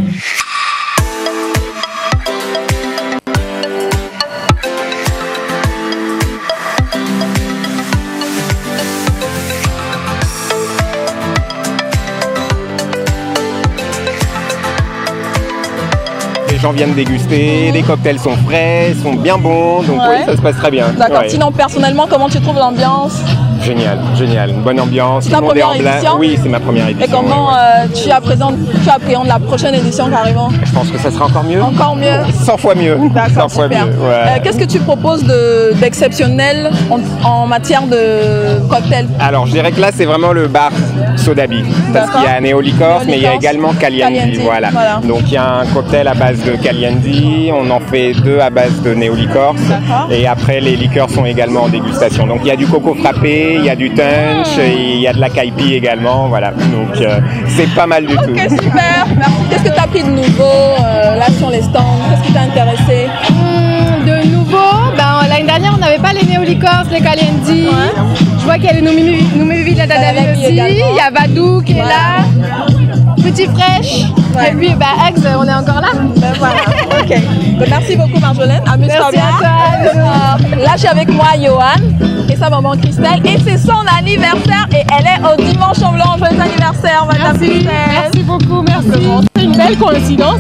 Les gens viennent déguster, les cocktails sont frais, sont bien bons, donc oui, ça se passe très bien. D'accord, Ouais. sinon personnellement, comment tu trouves l'ambiance? Génial, génial, une bonne ambiance. C'est ta tout le monde est première en blanc. édition? Oui, c'est ma première édition. Et comment tu appréhendes la prochaine édition carrément? Je pense que ça sera encore mieux. Encore mieux? 100 fois mieux. 100 fois super. mieux. Ouais. Qu'est-ce que tu proposes d'exceptionnel en matière de cocktail? Alors, je dirais que là, c'est vraiment le bar Sodabi. Parce qu'il y a Néolicors, mais il y a également Caliandi. Voilà. Donc, il y a un cocktail à base de Caliandi. On en fait 2 à base de Néolicors. Et après, les liqueurs sont également en dégustation. Donc, il y a du coco frappé, il y a du punch, et il y a de la caipi également. Voilà. Donc, c'est pas mal du tout. Ok, super. Merci. Qu'est-ce que tu as pris de nouveau là sur les stands? Qu'est-ce qui t'a intéressé? De nouveau, l'année dernière, on n'avait pas les Néolicors, les Calienti. Je vois qu'il y a les Noumé la Dadavi aussi. Il y a Vadou qui est là. Petit Fraîche. Et puis, Ex, on est encore là. Voilà. Ok. Merci beaucoup, Marjolaine. Amuse-toi Merci bien. à toi. Là, j'ai avec moi Johan et sa maman Christelle. Et c'est son anniversaire. Et elle est au Dimanche en Blanc. Joyeux anniversaire, madame Christelle. Merci beaucoup, merci. C'est une belle coïncidence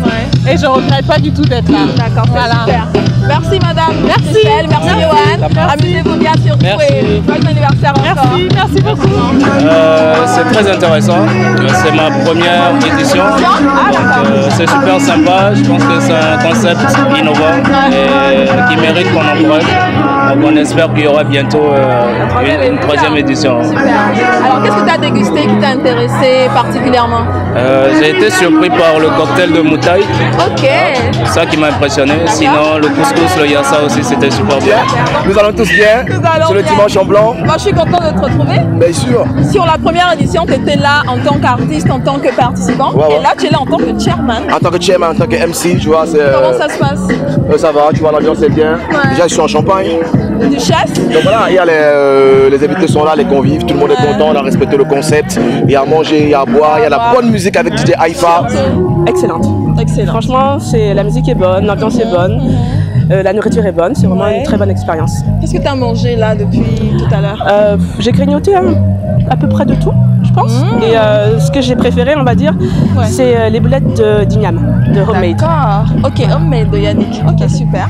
et je ne regrette pas du tout d'être là. D'accord, c'est super. Merci, madame. Merci. Christelle, merci, Johan. Amusez-vous bien surtout. Et joyeux anniversaire encore. Merci beaucoup. C'est très intéressant. C'est ma première édition. C'est super sympa. Je pense que c'est un concept innovant et qui mérite qu'on en prenne. Donc on espère qu'il y aura bientôt une troisième édition. Alors, qu'est-ce que tu as dégusté qui t'a intéressé particulièrement? J'ai été surpris par le cocktail de moutaille. Ok. C'est ça qui m'a impressionné. Sinon, le couscous, le yassa aussi, c'était super bien. Nous allons tous bien sur le Dimanche en Blanc. Moi, je suis contente de te retrouver. Bien sûr. Sur la première édition, tu étais là en tant qu'artiste, en tant que participant. Ouais, ouais. Et là, tu es là en tant que chairman. En tant que chairman, en tant que MC, tu vois, c'est... Comment ça se passe? Ça va, tu vois, l'ambiance est bien. Ouais. Déjà, je suis en Champagne. Du chef? Donc voilà, il y a les invités sont là, les convives, tout le monde est content, on a respecté le concept. Il y a à manger, il y a à boire, il y a la bonne musique avec DJ Haïfa. Excellente. Excellent. Franchement, la musique est bonne, l'ambiance est bonne, la nourriture est bonne, c'est vraiment une très bonne expérience. Qu'est-ce que tu as mangé là depuis tout à l'heure? J'ai grignoté à peu près de tout, je pense. Et ce que j'ai préféré, on va dire, c'est les boulettes d'igname, de homemade. D'accord. Ok, homemade de Yannick. Ok, super.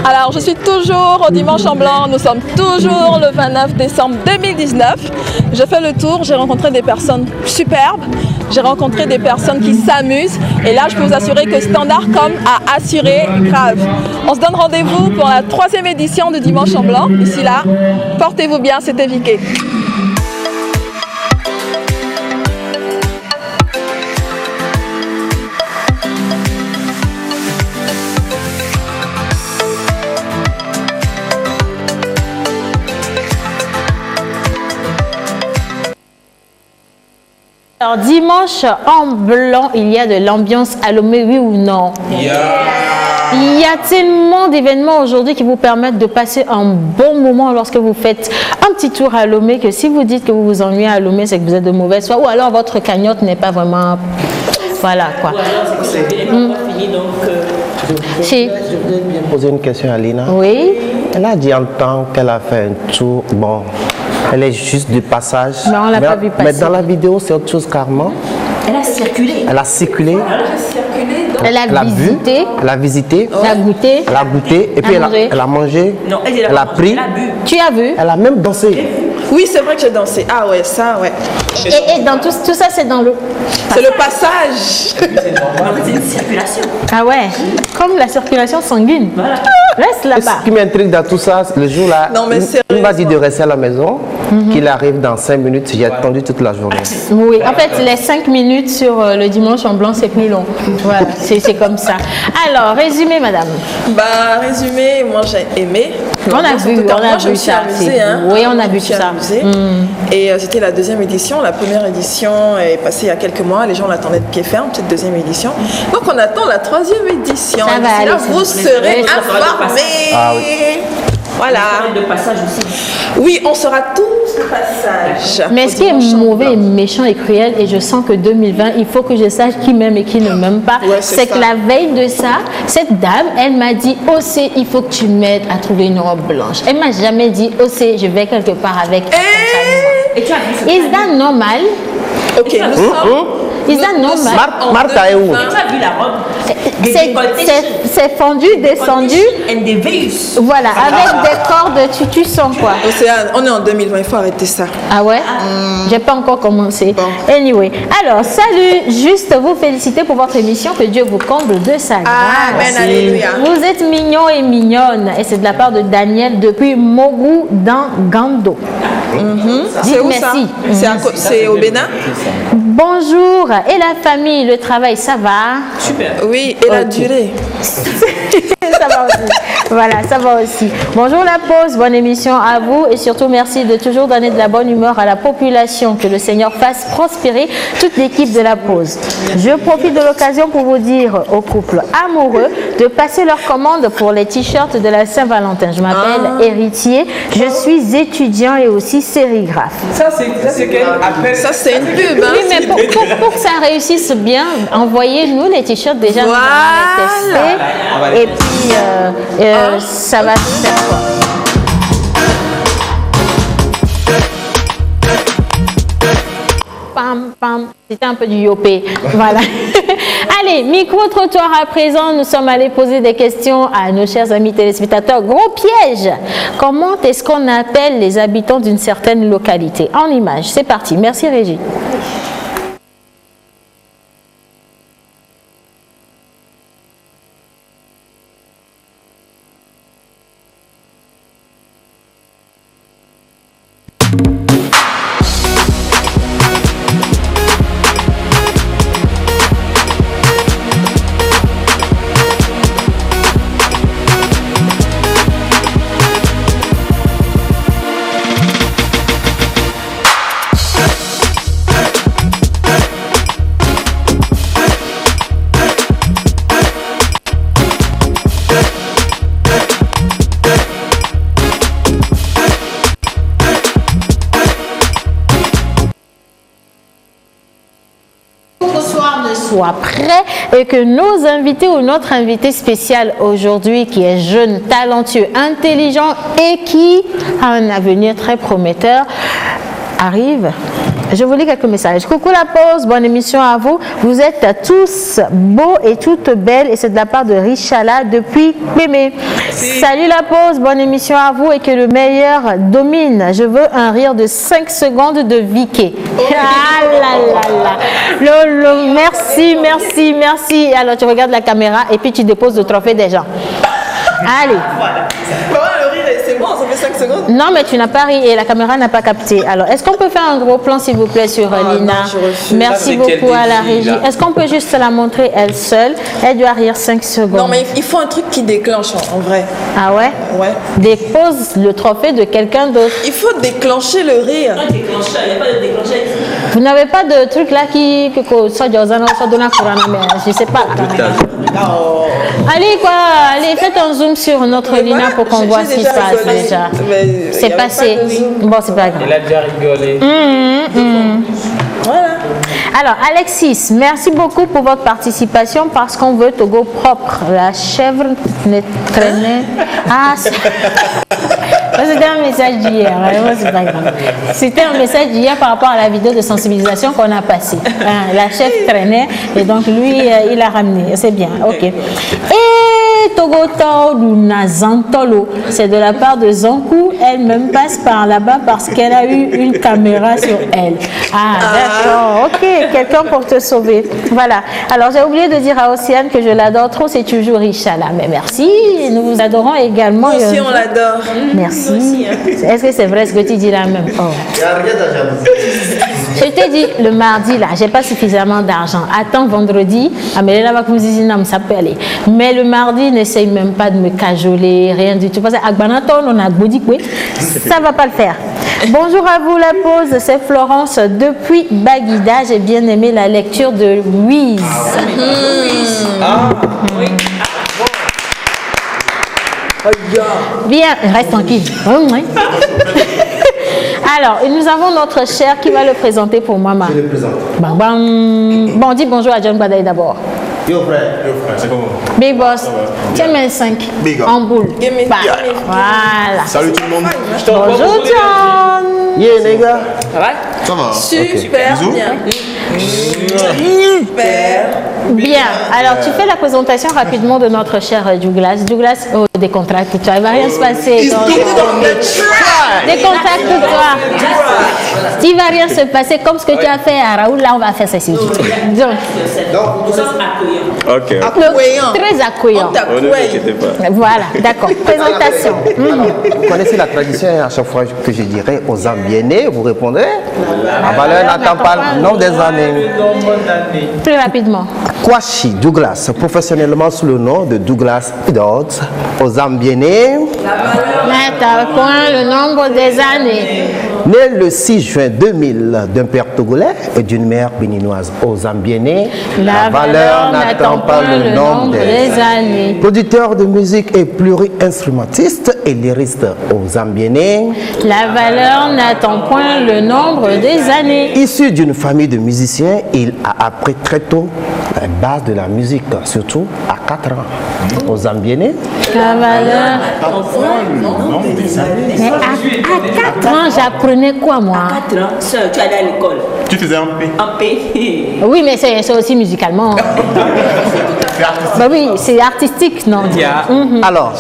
Alors, je suis toujours au Dimanche en Blanc. Nous sommes toujours le 29 décembre 2019. Je fais le tour, j'ai rencontré des personnes superbes. J'ai rencontré des personnes qui s'amusent. Et là, je peux vous assurer que Standard Com a assuré grave. On se donne rendez-vous pour la 3e édition du Dimanche en Blanc. D'ici là, portez-vous bien, c'était Vicky. Alors, dimanche en blanc, il y a de l'ambiance à Lomé, oui ou non? Il y a tellement d'événements aujourd'hui qui vous permettent de passer un bon moment lorsque vous faites un petit tour à Lomé, que si vous dites que vous vous ennuyez à Lomé, c'est que vous êtes de mauvaise foi, ou alors votre cagnotte n'est pas vraiment... Voilà quoi. Si. Je voudrais bien poser une question à Lina. Oui. Elle a dit en temps qu'elle a fait un tour, bon... Elle est juste de passage. Mais on l'a pas vu passer. Mais dans la vidéo, c'est autre chose carrément. Elle a circulé. Elle a circulé. Elle a visité. Bu, elle a visité. Elle a goûté. Elle a goûté. Et puis elle a mangé. Non, elle a pris. Tu as vu? Elle a même dansé. Oui, c'est vrai que j'ai dansé. Ah ouais, ça, ouais. Et dans tout ça, c'est dans le... C'est le passage. C'est une circulation. Ah ouais, comme la circulation sanguine. Voilà. Reste là-bas. Ce qui m'intrigue dans tout ça, le jour-là, il m'a dit de rester à la maison, qu'il arrive dans 5 minutes. J'ai attendu toute la journée. Oui, en fait, les 5 minutes sur le dimanche en blanc, c'est plus long. Voilà, c'est comme ça. Alors, résumé, madame. Bah, résumé, moi j'ai aimé. On a vu ça. Oui, on a vu tout ça. Et c'était la 2e édition. La première édition est passée il y a quelques mois. Les gens l'attendaient de pied ferme, cette 2e édition. Donc on attend la 3e édition. Ça va aller, là, vous serez informés. Ah oui. Voilà. De passage aussi. Oui, on sera tous de passage. Mais ce qui est mauvais et méchant et cruel, et je sens que 2020, il faut que je sache qui m'aime et qui ne m'aime pas, c'est que la veille de ça, cette dame, elle m'a dit, OC, il faut que tu m'aides à trouver une robe blanche. Elle m'a jamais dit, OC, je vais quelque part avec. Et tu as vu ça? Is that normal? Ok, nous sommes... Is that normal? Martha est où? Tu as vu la robe? C'est fendu, descendu. Voilà, avec des cordes, tu sens quoi? Océane, on est en 2020, il faut arrêter ça. Ah ouais? J'ai pas encore commencé. Bon. Anyway, alors salut, juste vous féliciter pour votre émission, que Dieu vous comble de sa grâce. Amen, alléluia. Vous êtes mignons et mignonnes, et c'est de la part de Daniel depuis Mogu dans Gando. C'est où merci. Ça? C'est au Bénin? Bonjour, et la famille, le travail, ça va? Super. Oui, et la durée? Ça va aussi. Voilà, ça va aussi. Bonjour la pause, bonne émission à vous et surtout merci de toujours donner de la bonne humeur à la population. Que le Seigneur fasse prospérer toute l'équipe de la pause. Je profite de l'occasion pour vous dire aux couples amoureux de passer leur commande pour les t-shirts de la Saint-Valentin. Je m'appelle Héritier, je suis étudiant et aussi sérigraphe. Ça, c'est quel appel? Ça, c'est une pub. Hein? Oui, mais pour que ça réussisse bien, envoyez-nous les t-shirts déjà. Nous allons les tester. Et puis, ça va se faire quoi. Pam, pam. C'était un peu du yopé. Voilà. Allez, micro-trottoir à présent. Nous sommes allés poser des questions à nos chers amis téléspectateurs. Gros piège. Comment est-ce qu'on appelle les habitants d'une certaine localité? En image. C'est parti. Merci, Régie. Soit prêt et que nos invités ou notre invité spécial aujourd'hui qui est jeune, talentueux, intelligent et qui a un avenir très prometteur arrive. Je vous lis quelques messages. Coucou la pause, bonne émission à vous. Vous êtes tous beaux et toutes belles et c'est de la part de Richala depuis Mémé. Salut la pause, bonne émission à vous et que le meilleur domine. Je veux un rire de 5 secondes de Vicky. Ah là là là. Lolo, merci, merci, merci. Alors tu regardes la caméra et puis tu déposes le trophée des gens. Allez. C'est bon, ça fait 5 secondes. Non, mais tu n'as pas ri et la caméra n'a pas capté. Alors, est-ce qu'on peut faire un gros plan, s'il vous plaît, sur Lina? Merci beaucoup à la régie. Est-ce qu'on peut juste la montrer elle seule? Elle doit rire 5 secondes. Non, mais il faut un truc qui déclenche en vrai. Ah ouais? Ouais. Dépose le trophée de quelqu'un d'autre. Il faut déclencher le rire. Il n'y a pas de déclencher. Vous n'avez pas de truc là qui. Je sais pas. Allez, quoi. Allez, faites un zoom sur notre Lina pour qu'on voit ce qui se passe déjà. C'est passé. Bon, c'est pas grave. Il a déjà rigolé. Voilà. Alors, Alexis, merci beaucoup pour votre participation parce qu'on veut Togo propre. La chèvre ne traînait. Ah, c'était un message d'hier. C'est pas grave. C'était un message d'hier par rapport à la vidéo de sensibilisation qu'on a passée. La chèvre traînait et donc lui, il a ramené. C'est bien. OK. Et Togoto Lunazantolo, c'est de la part de Zankou. Elle-même passe par là-bas parce qu'elle a eu une caméra sur elle. Ah, d'accord. OK. Quelqu'un pour te sauver. Voilà. Alors, j'ai oublié de dire à Océane que je l'adore trop. C'est toujours Richala. Mais merci. Nous vous adorons également. Nous aussi, on l'adore. Merci. Est-ce que c'est vrai ce que tu dis là même? Oh. Je t'ai dit le mardi là, j'ai pas suffisamment d'argent. Attends vendredi. Ça peut aller. Mais le mardi, n'essaye même pas de me cajoler, rien du tout. Parce que ça va pas le faire. Bonjour à vous la pause, c'est Florence depuis Baguida. J'ai bien aimé la lecture de Louise. Bien, reste tranquille. Alors, nous avons notre cher qui va le présenter pour Maman. Je le présente. Bon, dis bonjour à John Badaï d'abord. Yo frère, c'est comment? Big Boss, tiens mes 5 en boule. Voilà. Salut tout le monde. Bonjour John. Yeah les gars. Ça va? Ça va. Super bien. Super bien. Alors, tu fais la présentation rapidement de notre cher Douglas. Douglas, oh, décontracte-toi. Il ne va rien se passer. Décontracte-toi. Il ne va rien se passer comme ce que tu as fait à Raoul. Là, on va faire ceci. Donc, Ok. très accueillant. Voilà, d'accord. Présentation. Vous connaissez la tradition, à chaque fois que je dirais aux ambiennés, vous répondez. La valeur n'attend pas le nombre des années. Plus rapidement. Kwashi Douglas, professionnellement sous le nom de Douglas Dodds, aux ambiennés. N'attends point le nombre des années. Né le 6 juin 2000 d'un père togolais et d'une mère béninoise aux ambiennés. La valeur n'attend pas le nombre des années. Producteur de musique et pluri-instrumentiste et lyriste aux ambiennés. La valeur n'attend point le nombre des années. Issu d'une famille de musiciens, il a appris très tôt la base de la musique, surtout à 4 ans. Aux ambiennés. La valeur. Mais à 4 ans, j'apprenais quoi moi? À 4 ans, soeur, tu allais à l'école. Tu faisais un P. Un P. Oui, mais c'est aussi musicalement. Bah oui, c'est artistique, non? Alors,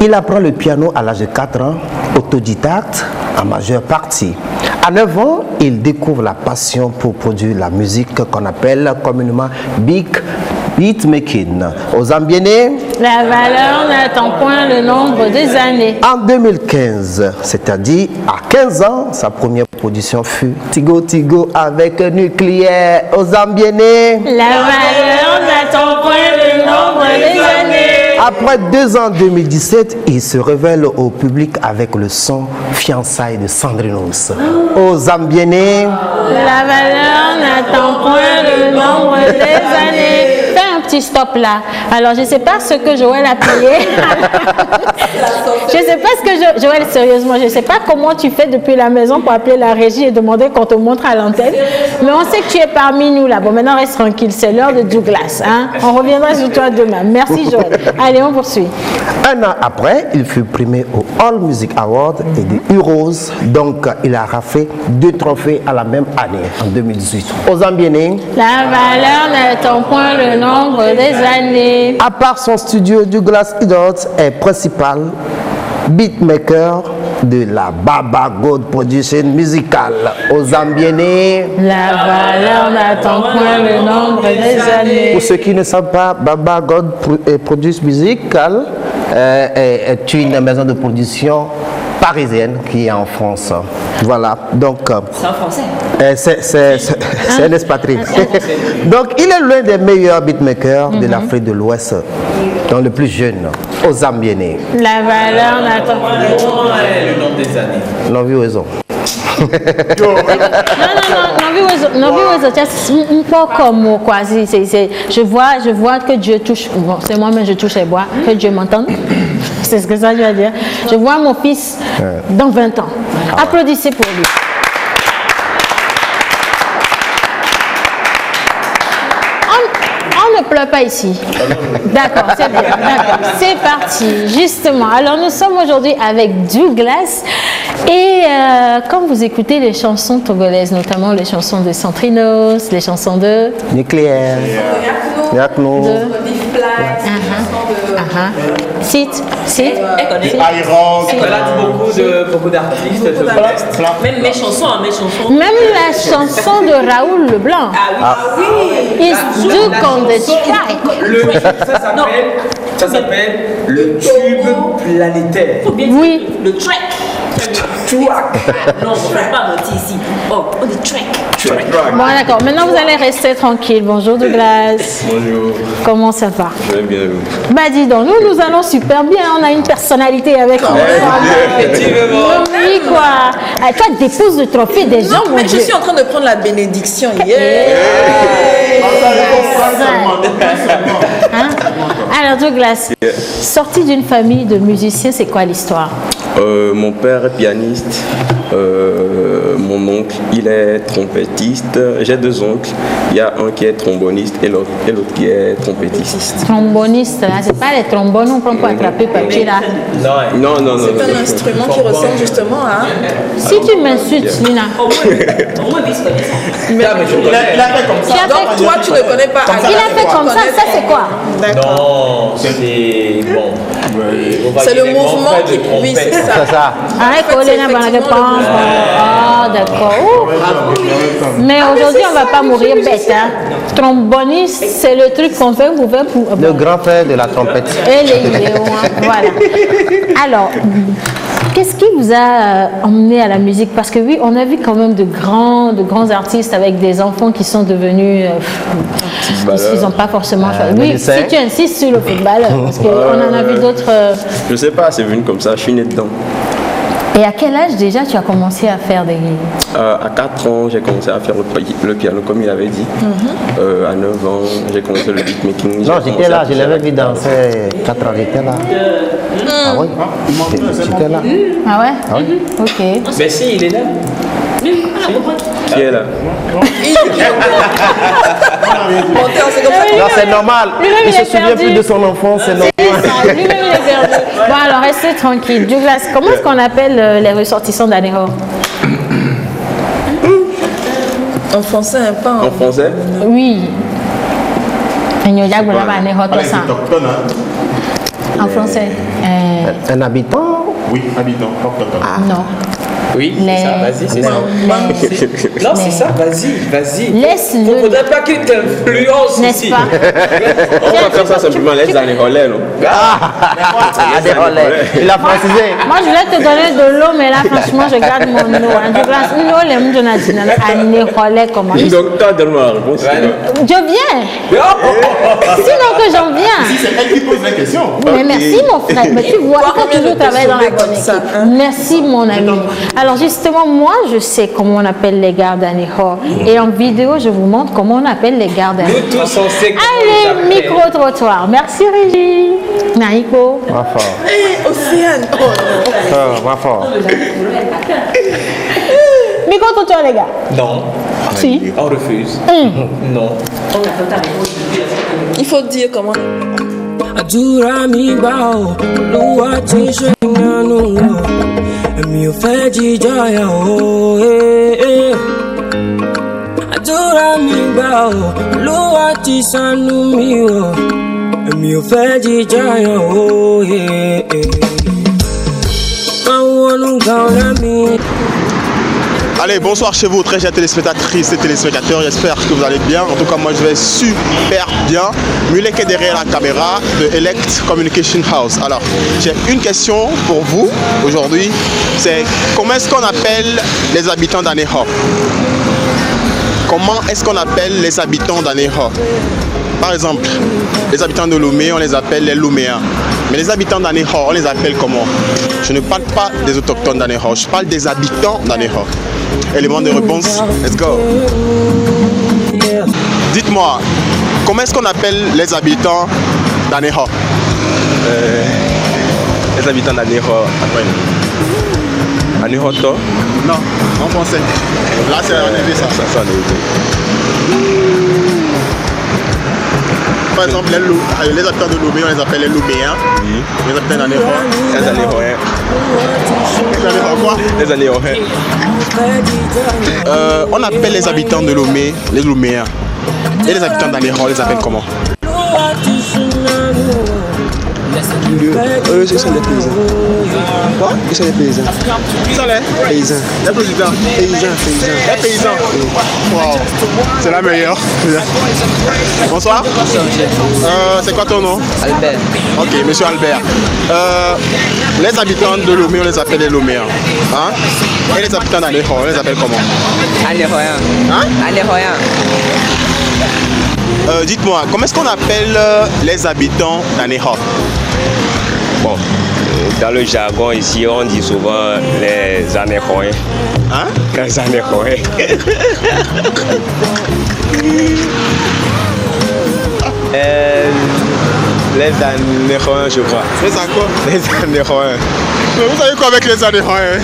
il apprend le piano à l'âge de 4 ans, autodidacte en majeure partie. À 9 ans, il découvre la passion pour produire la musique qu'on appelle communément beatmaking. Aux ambiennés. La valeur n'attend point le nombre des années. En 2015, c'est-à-dire à 15 ans, sa première production fut Tigo Tigo avec Nucléaire. Aux ambiennés. La valeur n'attend point le nombre des années. Après 2 ans, en 2017, il se révèle au public avec le son Fiançailles de Sandrinos. Aux ambiennés. La valeur n'attend point le nombre des années. Fais un petit stop là. Alors, je ne sais pas ce que Joël a payé. Je ne sais pas ce que Joël, sérieusement, je ne sais pas comment tu fais depuis la maison pour appeler la régie et demander qu'on te montre à l'antenne. Mais on sait que tu es parmi nous là. Bon, maintenant, reste tranquille. C'est l'heure de Douglas. Hein? On reviendra sur toi demain. Merci, Joël. Allez, on poursuit. Un an après, il fut primé au All Music Award et des Heroes. Donc, il a raflé 2 trophées à la même année, en 2018. Aux Ambienés. La valeur n'attend point le nombre des années. À part son studio, Douglas Idols est principal beatmaker de la Baba God Production Musicale. Aux Ambienés. La valeur n'attend point le nombre des années. Pour ceux qui ne savent pas, Baba God Production Musicale est une maison de production parisienne qui est en France. Voilà, donc... C'est en français. C'est un expatrié. Donc, il est l'un des meilleurs beatmakers de l'Afrique de l'Ouest, donc le plus jeune, aux Zambienés. La valeur n'attend pas le nom des années. Non, vu raison. Non, un peu comme quoi. Je vois que Dieu touche. Bon, c'est moi-même, je touche les bois. Que Dieu m'entende. C'est ce que ça veut dire. Je vois mon fils dans 20 ans. Applaudissez pour lui. On ne pleure pas ici. D'accord, c'est bien. D'accord, c'est parti. Justement. Alors, nous sommes aujourd'hui avec Douglas. Et quand vous écoutez les chansons togolaises, notamment les chansons de Centrinos, les chansons de Nucléaire, Yakno, Cite. Elle balade beaucoup d'artistes. Même mes chansons. Même la chanson de Raoul Leblanc. Ah oui. It's Duke on the Strike. Ça s'appelle le tube planétaire. Oui. Le track. Non, on ne fait pas mentir ici. Oh, on dit track. Bon, d'accord. Maintenant, vous allez rester tranquille. Bonjour, Douglas. Bonjour. Comment ça va? Je vais bien. Bah, dis donc, nous allons super bien. On a une personnalité avec nous. Effectivement. Oui, quoi. Ah, toi, dépose le trophée des gens, mon Mais Dieu. je suis en train de prendre la bénédiction. Hein? Alors, Douglas, sorti d'une famille de musiciens, c'est quoi l'histoire? Mon père est pianiste, mon oncle il est trompettiste, j'ai 2 oncles, il y a un qui est tromboniste et l'autre qui est trompettiste. Tromboniste, là, c'est pas les trombones, on prend pour attraper papier là. Non. C'est un instrument qui ressemble justement à... Si tu m'insultes, Lina. Il a fait comme ça. Donc toi, tu ne connais pas. Il a fait comme ça, ça c'est quoi? Non, c'est bon. C'est le mouvement qui... Oui, c'est ça. Arrête, Colena, ah, d'accord. Mais aujourd'hui, on ne va pas mourir bête. Hein. Tromboniste, c'est le truc qu'on fait pour... Le grand frère de la trompette. Et les idéaux, hein. Voilà. Alors, qu'est-ce qui vous a emmené à la musique? Parce que oui, on a vu quand même de grands artistes avec des enfants qui sont devenus... ils n'ont pas forcément choisi. Oui, si tu insistes sur le football, parce qu'on en a vu d'autres... Je sais pas, c'est venu comme ça, je suis né dedans. Et à quel âge déjà tu as commencé à faire des... À 4 ans, j'ai commencé à faire le piano, comme il avait dit. À 9 ans, j'ai commencé le beatmaking. Non, j'étais là, je l'avais vu danser 4 ans, j'étais là. Ah oui, j'étais là. Ah ouais? Ah oui. Ok. Mais si, il est là. Qui est là? Non, c'est normal. Il se souvient plus de son enfance, c'est normal. Lui-même, il est perdu. Bon, alors, restez tranquille. Douglas, comment est-ce qu'on appelle les ressortissants d'Anéro? En français, pas en français? Oui. En français. Un habitant? Oui, habitant. Non. Oui, c'est ça, vas-y, c'est ça. Non, c'est ça, vas-y. Laisse-le. Il ne faudrait pas qu'il t'influence N'est-ce ici. pas? On va faire ça simplement, laisse dans les relais, non? Des relais. Il a précisé. Moi, je voulais te donner de l'eau, mais là, franchement, je garde mon eau. Douglas, l'eau, les gens disent relais comment? Donc, toi, donne-moi la réponse. Je viens. Sinon que j'en viens. Si c'est elle qui pose la question. Mais merci, mon frère. Mais tu vois, il faut toujours travailler dans la bonne équipe. Merci, mon ami. Alors justement, moi, je sais comment on appelle les gares d'Aného. Et en vidéo, je vous montre comment on appelle les gares d'Aného. Nous tous, on sait comment Allez, micro-trottoir. Merci, Régie. Naïko. Va fort. Océane. Va fort. Micro-trottoir, les gars. Non. Si. On refuse. Non. Il faut dire comment. Àdúrà mi gbà ọ́, Olúwa ti ṣe ìyanu ọ́, èmi ò fẹ́ jíjàyà ọ́. Àdúrà mi gbà ọ́, Olúwa ti ṣàánú mi ọ́, èmi ò fẹ́ jíjàyà ọ́. Àwọn ọ̀gá ọ̀rẹ́ mi. Allez, bonsoir chez vous, très chers téléspectatrices et téléspectateurs, j'espère que vous allez bien. En tout cas, moi je vais super bien. Mulek est derrière la caméra de Elect Communication House. Alors, j'ai une question pour vous aujourd'hui, c'est comment est-ce qu'on appelle les habitants d'Aného? Comment est-ce qu'on appelle les habitants d'Aného? Par exemple, les habitants de Lomé, on les appelle les Loméens. Mais les habitants d'Aného, on les appelle comment? Je ne parle pas des autochtones d'Aného, je parle des habitants d'Aného. Élément de réponse, let's go. Dites-moi, comment est-ce qu'on appelle les habitants d'Aného? Les habitants d'Aného, Anéhoto? Non, en français. Là, c'est en anglais, ça. Ça, en anglais. Par exemple, les habitants de Lomé, on les appelle les Loméens. Oui. Les habitants d'Aného, les Anéhoens. Les Anéhoens. On appelle les habitants de Lomé les Loméens. Et les habitants d'Aného, on les appelle comment? Eux, ce sont des paysans. Quoi? Ils sont des paysans. Qui sont les paysans? Les paysans. Les paysans. Wow. C'est la meilleure. Bonsoir. C'est quoi ton nom? Albert. Ok, monsieur Albert. Les habitants de Lomé, on les appelle les Loméens. Hein? Et les habitants d'Aného, on les appelle comment? Anéhoyens. Hein? Anéhoyens. Dites-moi, comment est-ce qu'on appelle les habitants d'Aného? Bon, dans le jargon ici, on dit souvent les Anéhoens. Hein? Les Anéhoens. Les Anéhoens, je crois. Les quoi? Les Anéhoens. Mais vous savez quoi avec les Anéhoens?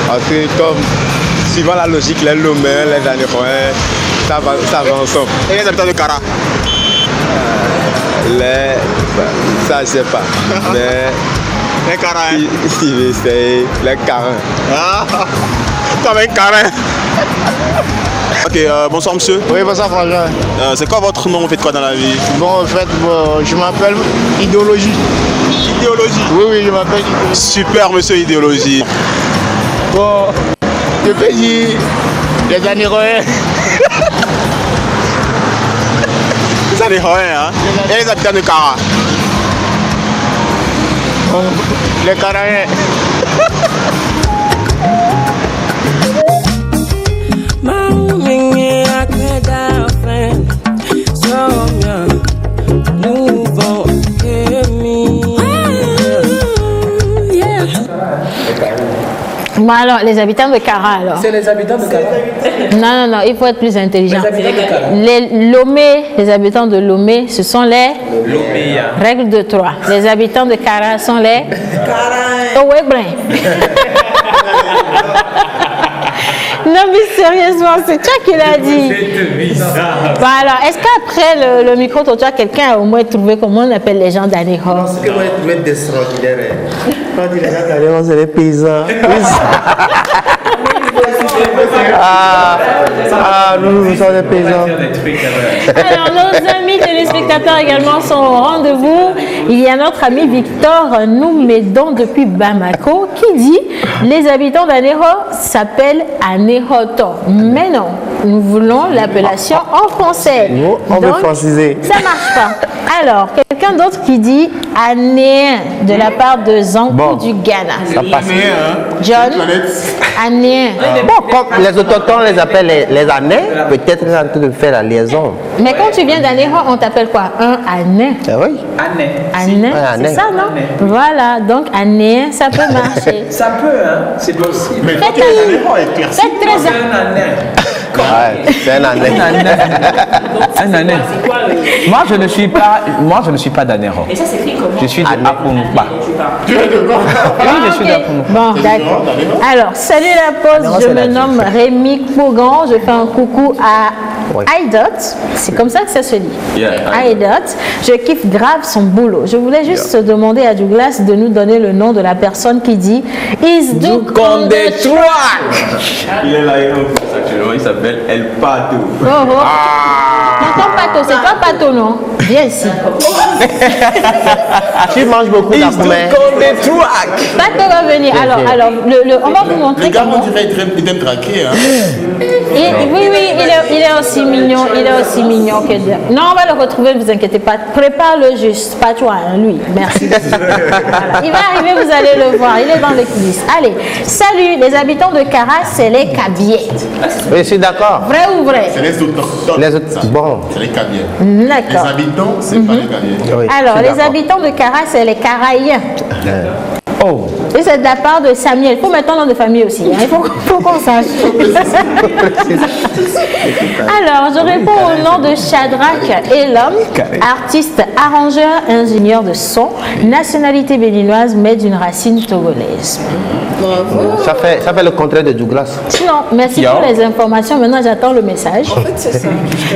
Parce que comme, suivant la logique, les Loméens, les Anéhoens, ça va ensemble. Et les habitants de Kara? Ça, je sais pas. Mais les Karins. C'est les Karins. Ah, comme un Karin. Ok, bonsoir monsieur. Oui, bonsoir frangin. C'est quoi votre nom? Vous faites quoi dans la vie? Bon, en fait, je m'appelle Idéologie. Idéologie? Oui, je m'appelle Idéologie. Super monsieur Idéologie. Bon, je peux dire les Anéhoens. Les Anéhoens, hein? Et les habitants de Kara? Les Karaïens. Bon alors, les habitants de Kara alors. C'est les habitants de Kara. Non, il faut être plus intelligent. Les habitants de Kara. Les Lomé, les habitants de Lomé, ce sont les Loméens. Règle de 3. Les habitants de Kara sont les Oh ouais, brin. Non mais sérieusement, c'est toi qui l'as dit. Bon alors, est-ce qu'après le micro, toi, quelqu'un a au moins trouvé comment on appelle les gens d'Aného? Ce que moi, je trouvais extraordinaire. Quand il les gens d'Aného, c'est les paysans. Nous sommes des paysans. Alors, nos amis téléspectateurs également sont au rendez-vous. Il y a notre ami Victor Noumédon depuis Bamako qui dit les habitants d'Aného s'appellent Anéhoto. Mais non, nous voulons l'appellation en français. On veut franciser. Ça marche pas. Alors, quelqu'un d'autre qui dit anéen de la part de Zankou du Ghana. Ça passe. John, anéen. Bon, comme les autochtones les appellent les années, peut-être ils sont en train de faire la liaison. Mais quand tu viens d'Aného, on t'appelle quoi? Un ané. Ah oui. Ané, c'est ça, non? Voilà, donc ané, ça peut marcher. Ça peut, hein? C'est possible. Mais quand tu es Anéro, éclairci. C'est très C'est un année. Un année. Moi, je ne suis pas d'Anéro. Et ça s'écrit comment? Je suis de Apoumoupa. Tu es de quoi? Oui, je suis d'Apoumoupa. Bon, d'accord. Alors, salut la pause, je me nomme Rémi Pougan, je fais un coucou à Aïdot, c'est comme ça que ça se lit. Aïdot, je kiffe grave son boulot. Je voulais juste demander à Douglas de nous donner le nom de la personne qui dit Is Doug on the track? Il est là, actuellement, il s'appelle El Pato. Tonton Pato, c'est toi Pato, non? Viens ici. Tu manges beaucoup d'apoumet. Pato va venir. Alors, on va vous montrer. Le gars, on dirait qu'il t'aime traquer. Hein? Oui, il est aussi mignon. Il est aussi mignon que Dieu. Non, on va le retrouver, ne vous inquiétez pas. Prépare-le juste, pas toi, hein, lui. Merci. Voilà. Il va arriver, vous allez le voir. Il est dans les coulisses. Allez, salut, les habitants de Caras, c'est les Cabiers. Oui, je suis d'accord. Vrai ou vrai? C'est les autochtones. Les autres, bon. C'est les Cabiers. D'accord. Les habitants, c'est pas les Cabiers. Oui, Alors, je suis les d'accord. habitants de Caras, c'est les Caraïens. Oh. Et c'est de la part de Samuel. Il faut mettre un nom de famille aussi. Hein. Il faut qu'on sache. Alors, je réponds au nom de Shadrach Elam, artiste, arrangeur, ingénieur de son, nationalité béninoise, mais d'une racine togolaise. Ça fait le contraire de Douglas. Non, merci pour les informations. Maintenant, j'attends le message. En fait, c'est ça.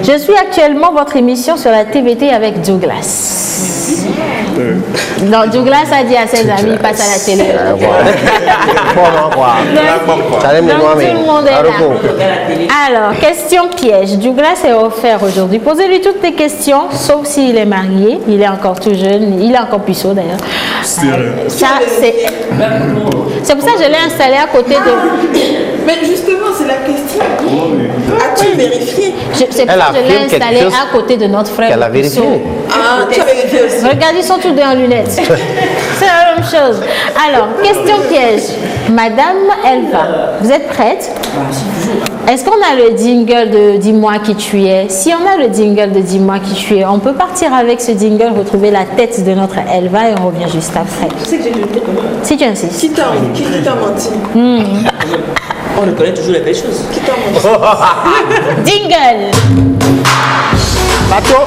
Je suis actuellement votre émission sur la TVT avec Douglas. Non, Douglas a dit à ses amis, il passe à la télé. Donc, tout le monde est là. Alors, question piège. Douglas est offert aujourd'hui. Posez-lui toutes les questions, sauf s'il est marié. Il est encore tout jeune. Il est encore puceau d'ailleurs. Ça, c'est pour ça que je l'ai installé à côté de... Mais justement, c'est la question. As-tu vérifié? C'est pour ça que je l'ai installé à côté de notre frère. Elle a vérifié. Ah, tu as vérifié aussi. Regarde, ils sont tous deux en lunettes. C'est la même chose. Alors, question piège. Madame Elva, vous êtes prête? Est-ce qu'on a le jingle de Dis-moi qui tu es? Si on a le jingle de Dis-moi qui tu es, on peut partir avec ce jingle, retrouver la tête de notre Elva et on revient juste après. Tu sais que j'ai le tête comment? Si tu insistes. Qui t'a menti? On reconnaît toujours les belles choses. Qui t'a menti? Jingle! Pato.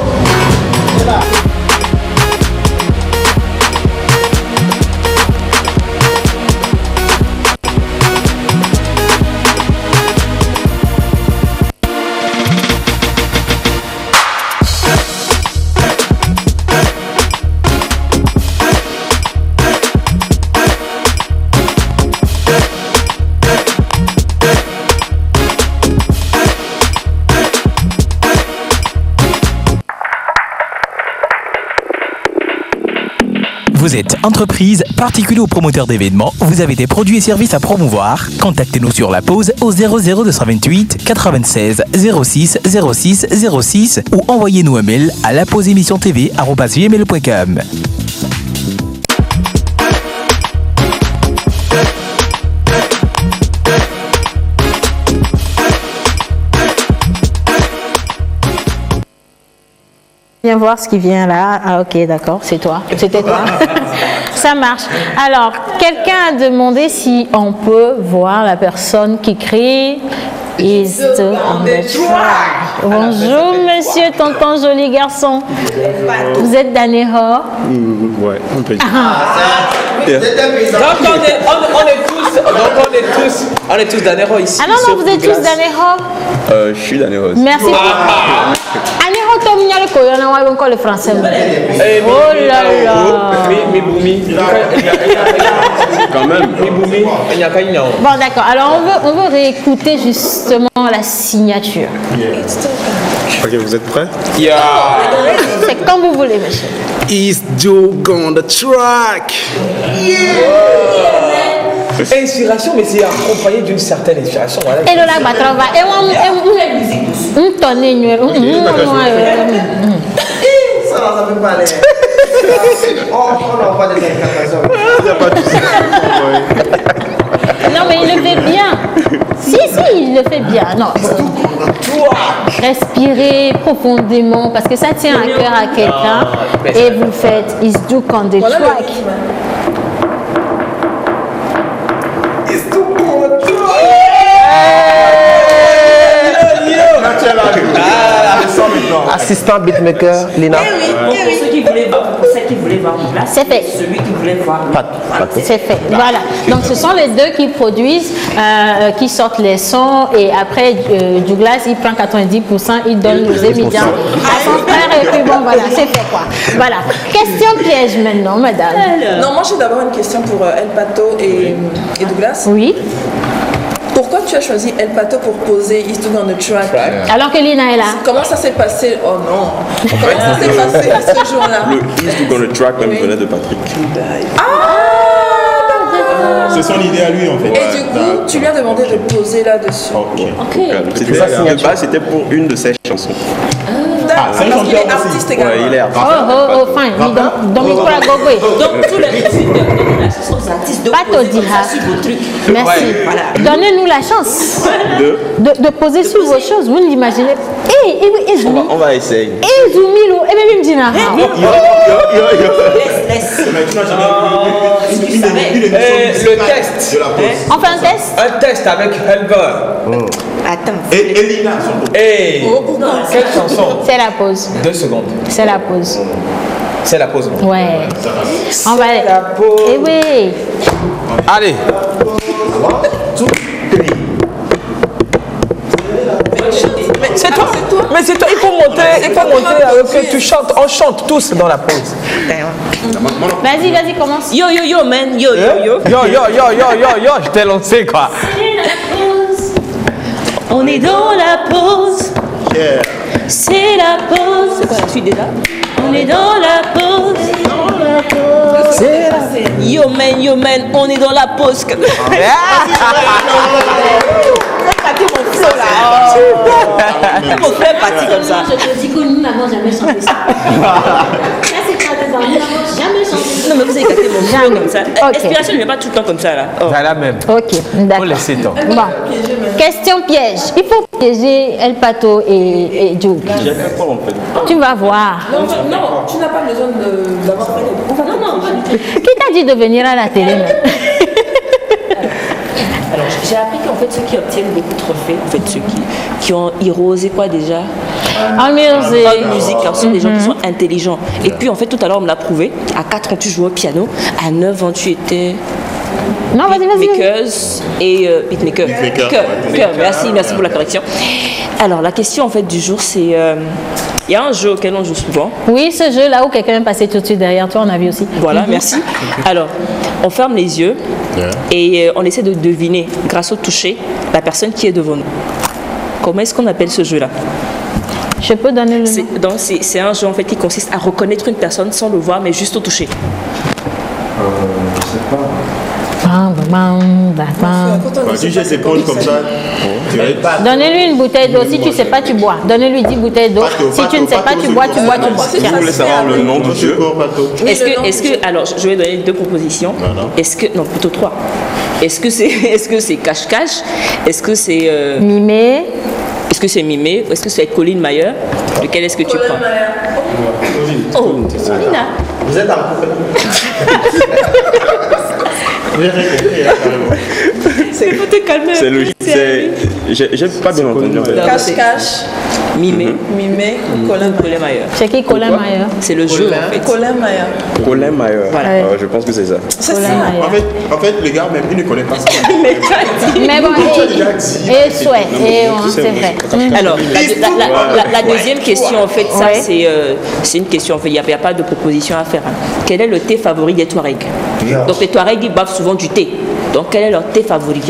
Vous êtes entreprise, particulier ou promoteur d'événements, vous avez des produits et services à promouvoir. Contactez-nous sur la pause au 00228 96 06 06 06 ou envoyez-nous un mail à lapauseémissiontv@gmail.com. Viens voir ce qui vient là. Ah ok, d'accord, c'est toi. C'était toi. Ça marche. Alors, quelqu'un a demandé si on peut voir la personne qui crie Is on the track. Bonjour monsieur, tonton joli garçon. Vous êtes d'Aného? Ouais, on peut dire. Donc on est tous d'Anéro ici. Ah non, non, vous êtes tous d'Aného? Je suis d'Anéro aussi. Merci. Aného, toi, il y a le coyon, on a encore le français. Oh là là. Mi boumi. Quand même. Mi boumi. Bon, d'accord. Alors, on veut réécouter justement la signature. Ok, vous êtes prêts? C'est comme vous voulez, monsieur. Is Doug on the track? Inspiration, mais c'est accompagné d'une certaine inspiration. Voilà. Et le lac Batrava. Et on tonne. ça peut pas aller. On n'envoie des incantations. Il n'y a pas de souci. Non, mais il le fait bien. Si, il le fait bien. Non. Respirez profondément parce que ça tient à cœur à quelqu'un et vous faites Is do on the track. Assistant beatmaker, Lina. Pour ceux qui voulaient voir Douglas, c'est fait. Celui qui voulait voir C'est fait. Voilà. Donc ce sont les deux qui produisent, qui sortent les sons et après Douglas il prend 90%, il donne aux étudiants à son frère et puis bon voilà, c'est fait quoi. Voilà. Question piège maintenant, madame. Non, moi j'ai d'abord une question pour El Pato et Douglas. Oui. Pourquoi tu as choisi El Pato pour poser Is Do on the track? Alors que Lina est là. Comment ça s'est passé? Oh non. Comment ça s'est passé à ce jour-là? Le Is Do on the track même venait de Patrick. C'est son idée à lui en fait. Et du coup, tu lui as demandé de poser là-dessus. C'était pour une de ses chansons. Parce qu'il est artiste également. Ouais, il est artiste. Oh, fine. Donc, il faut la gogoyer. Donc, tous les artistes de Pato dira. Merci. Donnez-nous la chance de poser sur vos choses. Vous l'imaginez. On va essayer. Et Zoumilo. Et même Dina. Le texte. On fait un test? Un test avec Helga. Attends. Et Lina. Quelle chanson? C'est la pause. 2 secondes. C'est la pause. C'est la pause. Ouais. On va aller. La pause. Eh oui. Allez. Mais c'est toi, il faut monter avec que tu chantes, on chante tous dans la pause. Vas-y, commence. Yo, man, yo. Yo, je t'ai lancé quoi. On est dans la pause. C'est la pause. C'est quoi la suite déjà? On est dans la pause. Yo man, on est dans la pause. Mon frère est parti comme ça. Je te dis que nous n'avons jamais chanté ça. C'est pas des enfants, nous n'avons jamais chanté ça. Non, mais vous avez gâté mon flow comme ça. Inspiration ne vient pas tout le temps comme ça là. C'est la même. Ok, d'accord. Faut laisser temps. Bon. Question piège. Il faut piéger El Pato et Doug. Tu vas voir. Non, tu n'as pas besoin d'avoir fait les... Non, Qui t'a dit de venir à la télé même? Alors, j'ai appris qu'en fait, ceux qui obtiennent beaucoup de trophées, en fait, ceux qui ont irosé quoi déjà En musique, car ce sont des gens qui sont intelligents. Et puis, en fait, tout à l'heure, on me l'a prouvé. À 4 ans, tu jouais au piano. À 9 ans, tu étais... Non, vas-y. Beatmakers et beatmaker. Merci pour la correction. Alors, la question, en fait, du jour, c'est... Il y a un jeu auquel on joue souvent. Oui, ce jeu-là où quelqu'un est passé tout de suite derrière toi, on a vu aussi. Voilà, merci. Alors, on ferme les yeux et on essaie de deviner, grâce au toucher, la personne qui est devant nous. Comment est-ce qu'on appelle ce jeu-là? Je peux donner le nom. C'est un jeu en fait qui consiste à reconnaître une personne sans le voir, mais juste au toucher. Je sais pas. Tu jettes l'éponge comme ça. Donnez-lui une bouteille d'eau. Si tu ne sais pas, tu bois. Donnez-lui 10 bouteilles d'eau. Si tu ne sais pas, tu bois. Vous voulez savoir le nom du jeu? Est-ce que alors je vais donner 2 propositions. Non, plutôt 3. Est-ce que c'est cache-cache? Est-ce que c'est mimé? Est-ce que c'est mimé? Ou est-ce que c'est Colin Mayer? Lequel est-ce que tu prends? Oh, Nina. Vous êtes en Il faut te calmer. C'est logique. J'ai pas bien entendu. Cache-cache. Mimé, Colin Mayer. C'est qui Colin Mayer? C'est le jeu en fait. Colin Mayer. Colin Mayer. Voilà. Je pense que c'est ça. C'est ça. En fait, les gars, même, ils ne connaissent pas ça. Mais bon, et souhait. C'est vrai. Alors, la deuxième question, en fait, ça, c'est une question, en fait, il n'y a pas de proposition à faire. Quel est le thé favori des Touaregs? Donc, les Touaregs, ils boivent souvent du thé. Donc, quel est leur thé favori?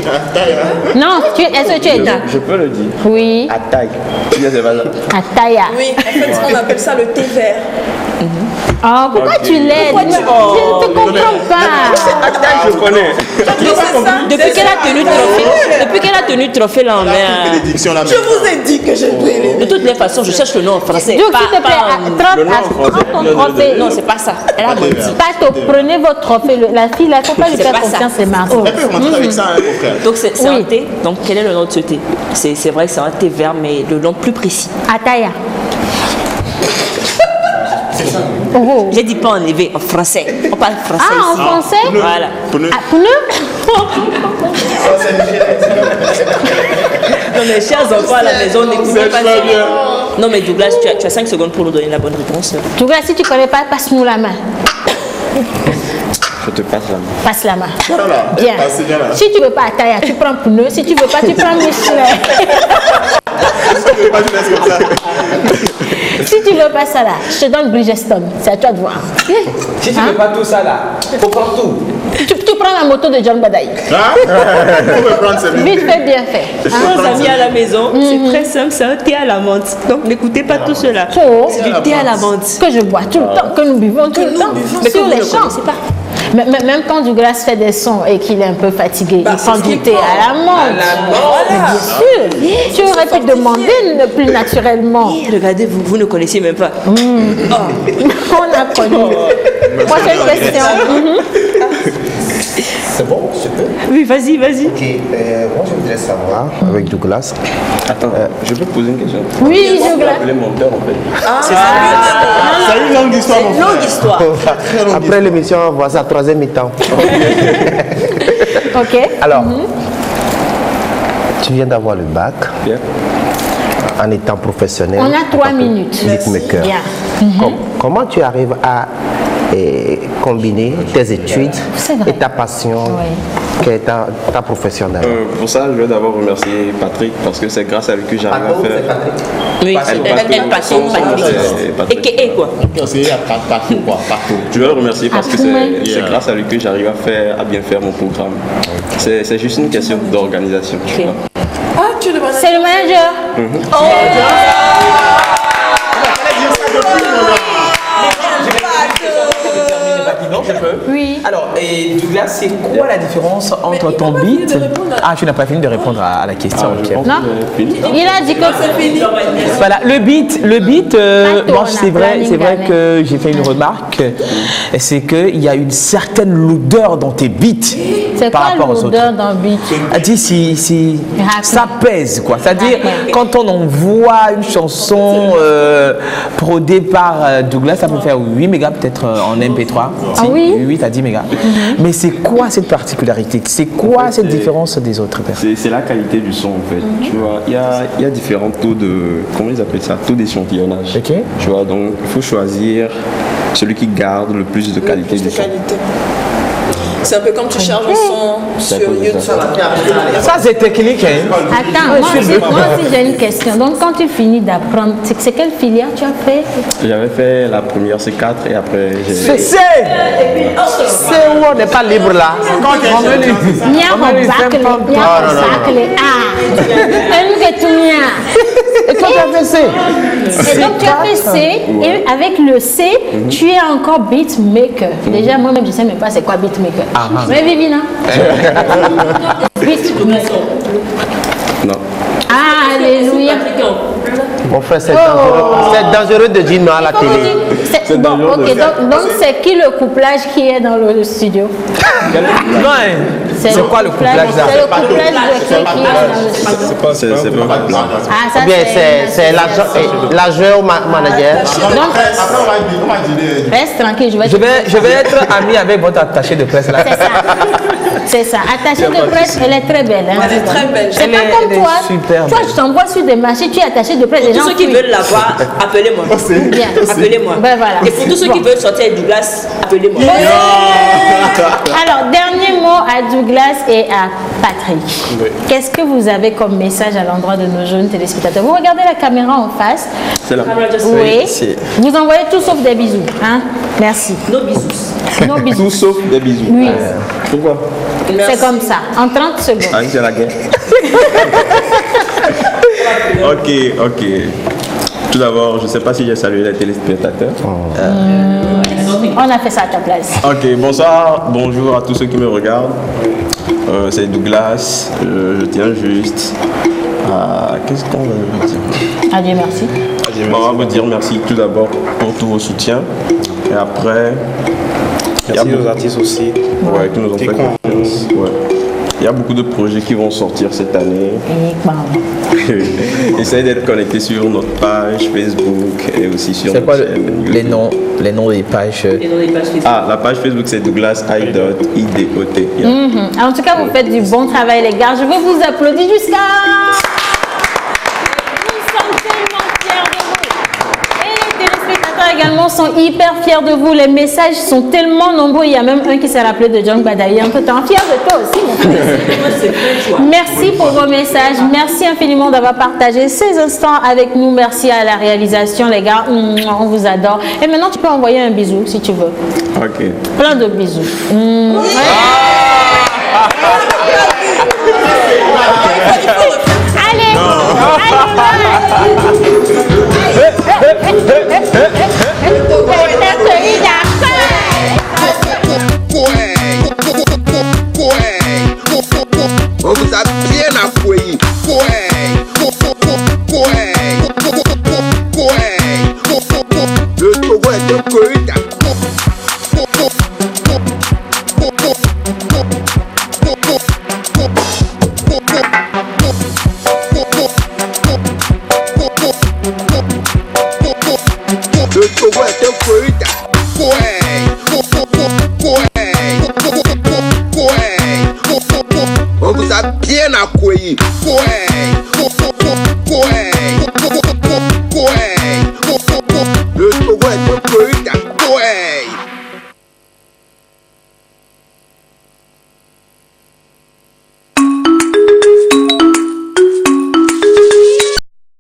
Non, est-ce que tu es là? Je peux le dire. Oui. Ataï. Ataya. Oui, en fait, on appelle ça le thé vert. Oh, pourquoi tu l'aides? Je ne te comprends pas. Ataï, je connais. Depuis qu'elle a tenu le trophée là en main. Je vous ai dit que je voulais. De toutes les façons, je cherche le nom en français. Donc, s'il te plaît, prends ton trophée. Non, c'est pas ça. Elle a menti. Pato, prenez votre trophée. La fille, là, il ne faut pas lui faire confiance, c'est marrant. Donc, c'est un thé. Donc, quel est le nom de ce thé? C'est vrai que c'est un thé vert, mais le nom plus précis. Ataya. J'ai dit pas en élevé, en français. On parle français ici. En français? Voilà. Pneu? Non mais chers enfants à la maison, n'écoutez pas ça. Non mais Douglas, tu as 5 secondes pour nous donner la bonne réponse. Douglas, si tu ne connais pas, passe-nous la main. Je te passe la main. Passe la main. Voilà. Bien. Si tu ne veux pas Ataya, tu prends pneu. Si tu ne veux pas, tu prends Michelin. Si tu ne veux pas ça là, je te donne Bridgestone. C'est à toi de voir. Si tu ne veux pas tout ça là, faut prendre tout. Tu prends la moto de John Badaï. Vite fait, bien fait. Chers amis à la maison, c'est très simple, c'est un thé à la menthe. Donc n'écoutez pas tout cela. C'est du thé à la menthe. Que je bois tout le temps, que nous buvons tout le temps. Mais sur que vous les ne champs. connaissez pas. Même quand Douglas fait des sons et qu'il est un peu fatigué, il prend du thé à la menthe. Bien sûr. Tu aurais pu demander plus naturellement. Regardez, vous ne connaissez même pas. On a connu. Prochaine question. C'est bon, je peux? Oui, vas-y. Ok, moi je voudrais savoir, avec Douglas. Attends, je peux te poser une question? Oui, Douglas. Appeler mon père en fait. C'est ça. C'est une longue histoire, mon frère. Longue histoire. Après l'émission, on va voir ça, troisième mi-temps. Ok. Alors, tu viens d'avoir le bac. Bien. En étant professionnel. On a 3 minutes. Beatmaker. Bien. Comment tu arrives à combiner tes études et ta passion, qui est ta profession d'ailleurs? Pour ça, je veux d'abord remercier Patrick parce que c'est grâce à lui que j'arrive à faire. Oui, elle passe. Et quoi? Je veux le remercier parce que c'est grâce à lui que j'arrive à bien faire mon programme. C'est juste une question d'organisation. C'est le manager. Oui. Alors, Douglas, c'est quoi la différence entre ton beat? Ah, tu n'as pas fini de répondre à la question. Non. Il a dit que c'est fini. Voilà, le beat, bon, c'est vrai que j'ai fait une remarque, c'est qu'il y a une certaine lourdeur dans tes beats. C'est par quoi rapport aux autres. l'odeur d'un beat? Ça pèse, quoi. C'est-à-dire, quand on envoie une chanson prodée par Douglas, ça peut faire 8 mégas peut-être en MP3. Ah oui? 8 à 10 mégas. Mais c'est quoi cette particularité? C'est quoi cette différence des autres? C'est la qualité du son en fait. Tu vois, il y a différents taux de, comment ils appellent ça, taux d'échantillonnage. Tu vois, donc il faut choisir celui qui garde le plus de qualité du son. C'est un peu comme tu charges un son sur YouTube. Ça, c'est technique. Hein? Attends, moi aussi j'ai une question. Donc, quand tu finis d'apprendre, c'est quelle filière tu as fait? J'avais fait la première C4 et après j'ai... C'est où on n'est pas libre là. Et donc tu as fait C, et avec le C, tu es encore beatmaker. Déjà, moi-même, je ne sais même pas c'est quoi beatmaker. Mais Vivina? Beatmaker. Non. Ah, alléluia. Mon frère, c'est dangereux de dire non à la télé. Bon, ok, donc c'est qui le couplage qui est dans le studio? C'est quoi le couplage là? C'est le couplage de qui est dans le studio. C'est pas mal. Ah, ça Bien, c'est l'agent ou manager. Donc, reste tranquille, je vais être ami avec votre attaché de presse là. C'est ça. Attachée de presse, elle est très belle. Hein, elle est très belle. C'est pas comme toi. Super toi, je t'envoie sur des marchés, tu es attachée de presse. Pour tous ceux qui veulent la voir, appelez-moi. Bien. Appelez-moi. Ben, voilà. Et pour tous ceux qui veulent sortir avec Douglas, appelez-moi. Alors, dernier mot à Douglas et à Patrick. Oui. Qu'est-ce que vous avez comme message à l'endroit de nos jeunes téléspectateurs? Vous regardez la caméra en face. C'est la Oui. Vous envoyez tout sauf des bisous. Hein? Merci. Nos bisous. Nos bisous. Tout sauf des bisous. Oui. Pourquoi? C'est comme ça. En 30 secondes. Ah, c'est la guerre. Ok. Tout d'abord, je ne sais pas si j'ai salué les téléspectateurs. On a fait ça à ta place. Ok, bonsoir, bonjour à tous ceux qui me regardent. C'est Douglas, je tiens juste à... Qu'est-ce qu'on va dire? Adieu, merci. On va vous dire merci tout d'abord pour tous vos soutiens. Et après... Merci aux artistes aussi. Ouais, qui nous ont fait confiance. Ouais. Il y a beaucoup de projets qui vont sortir cette année. Essayez d'être connectés sur notre page Facebook et aussi sur notre chaîne. Les noms des pages. Ah, la page Facebook c'est Douglas I.IDOT. En tout cas, vous faites du bon travail, les gars. Je veux vous applaudir jusqu'à... Également sont hyper fiers de vous. Les messages sont tellement nombreux. Il y a même un qui s'est rappelé de John Badawi un peu temps. Fier de toi aussi, mon frère. Merci pour vos messages. Merci infiniment d'avoir partagé ces instants avec nous. Merci à la réalisation, les gars. On vous adore. Et maintenant, tu peux envoyer un bisou si tu veux. Ok. Plein de bisous. Allez, on vous a bien accueilli. Le Togo est un pays d'accord. Le Togo est un pays d'accord. On vous a bien accueilli.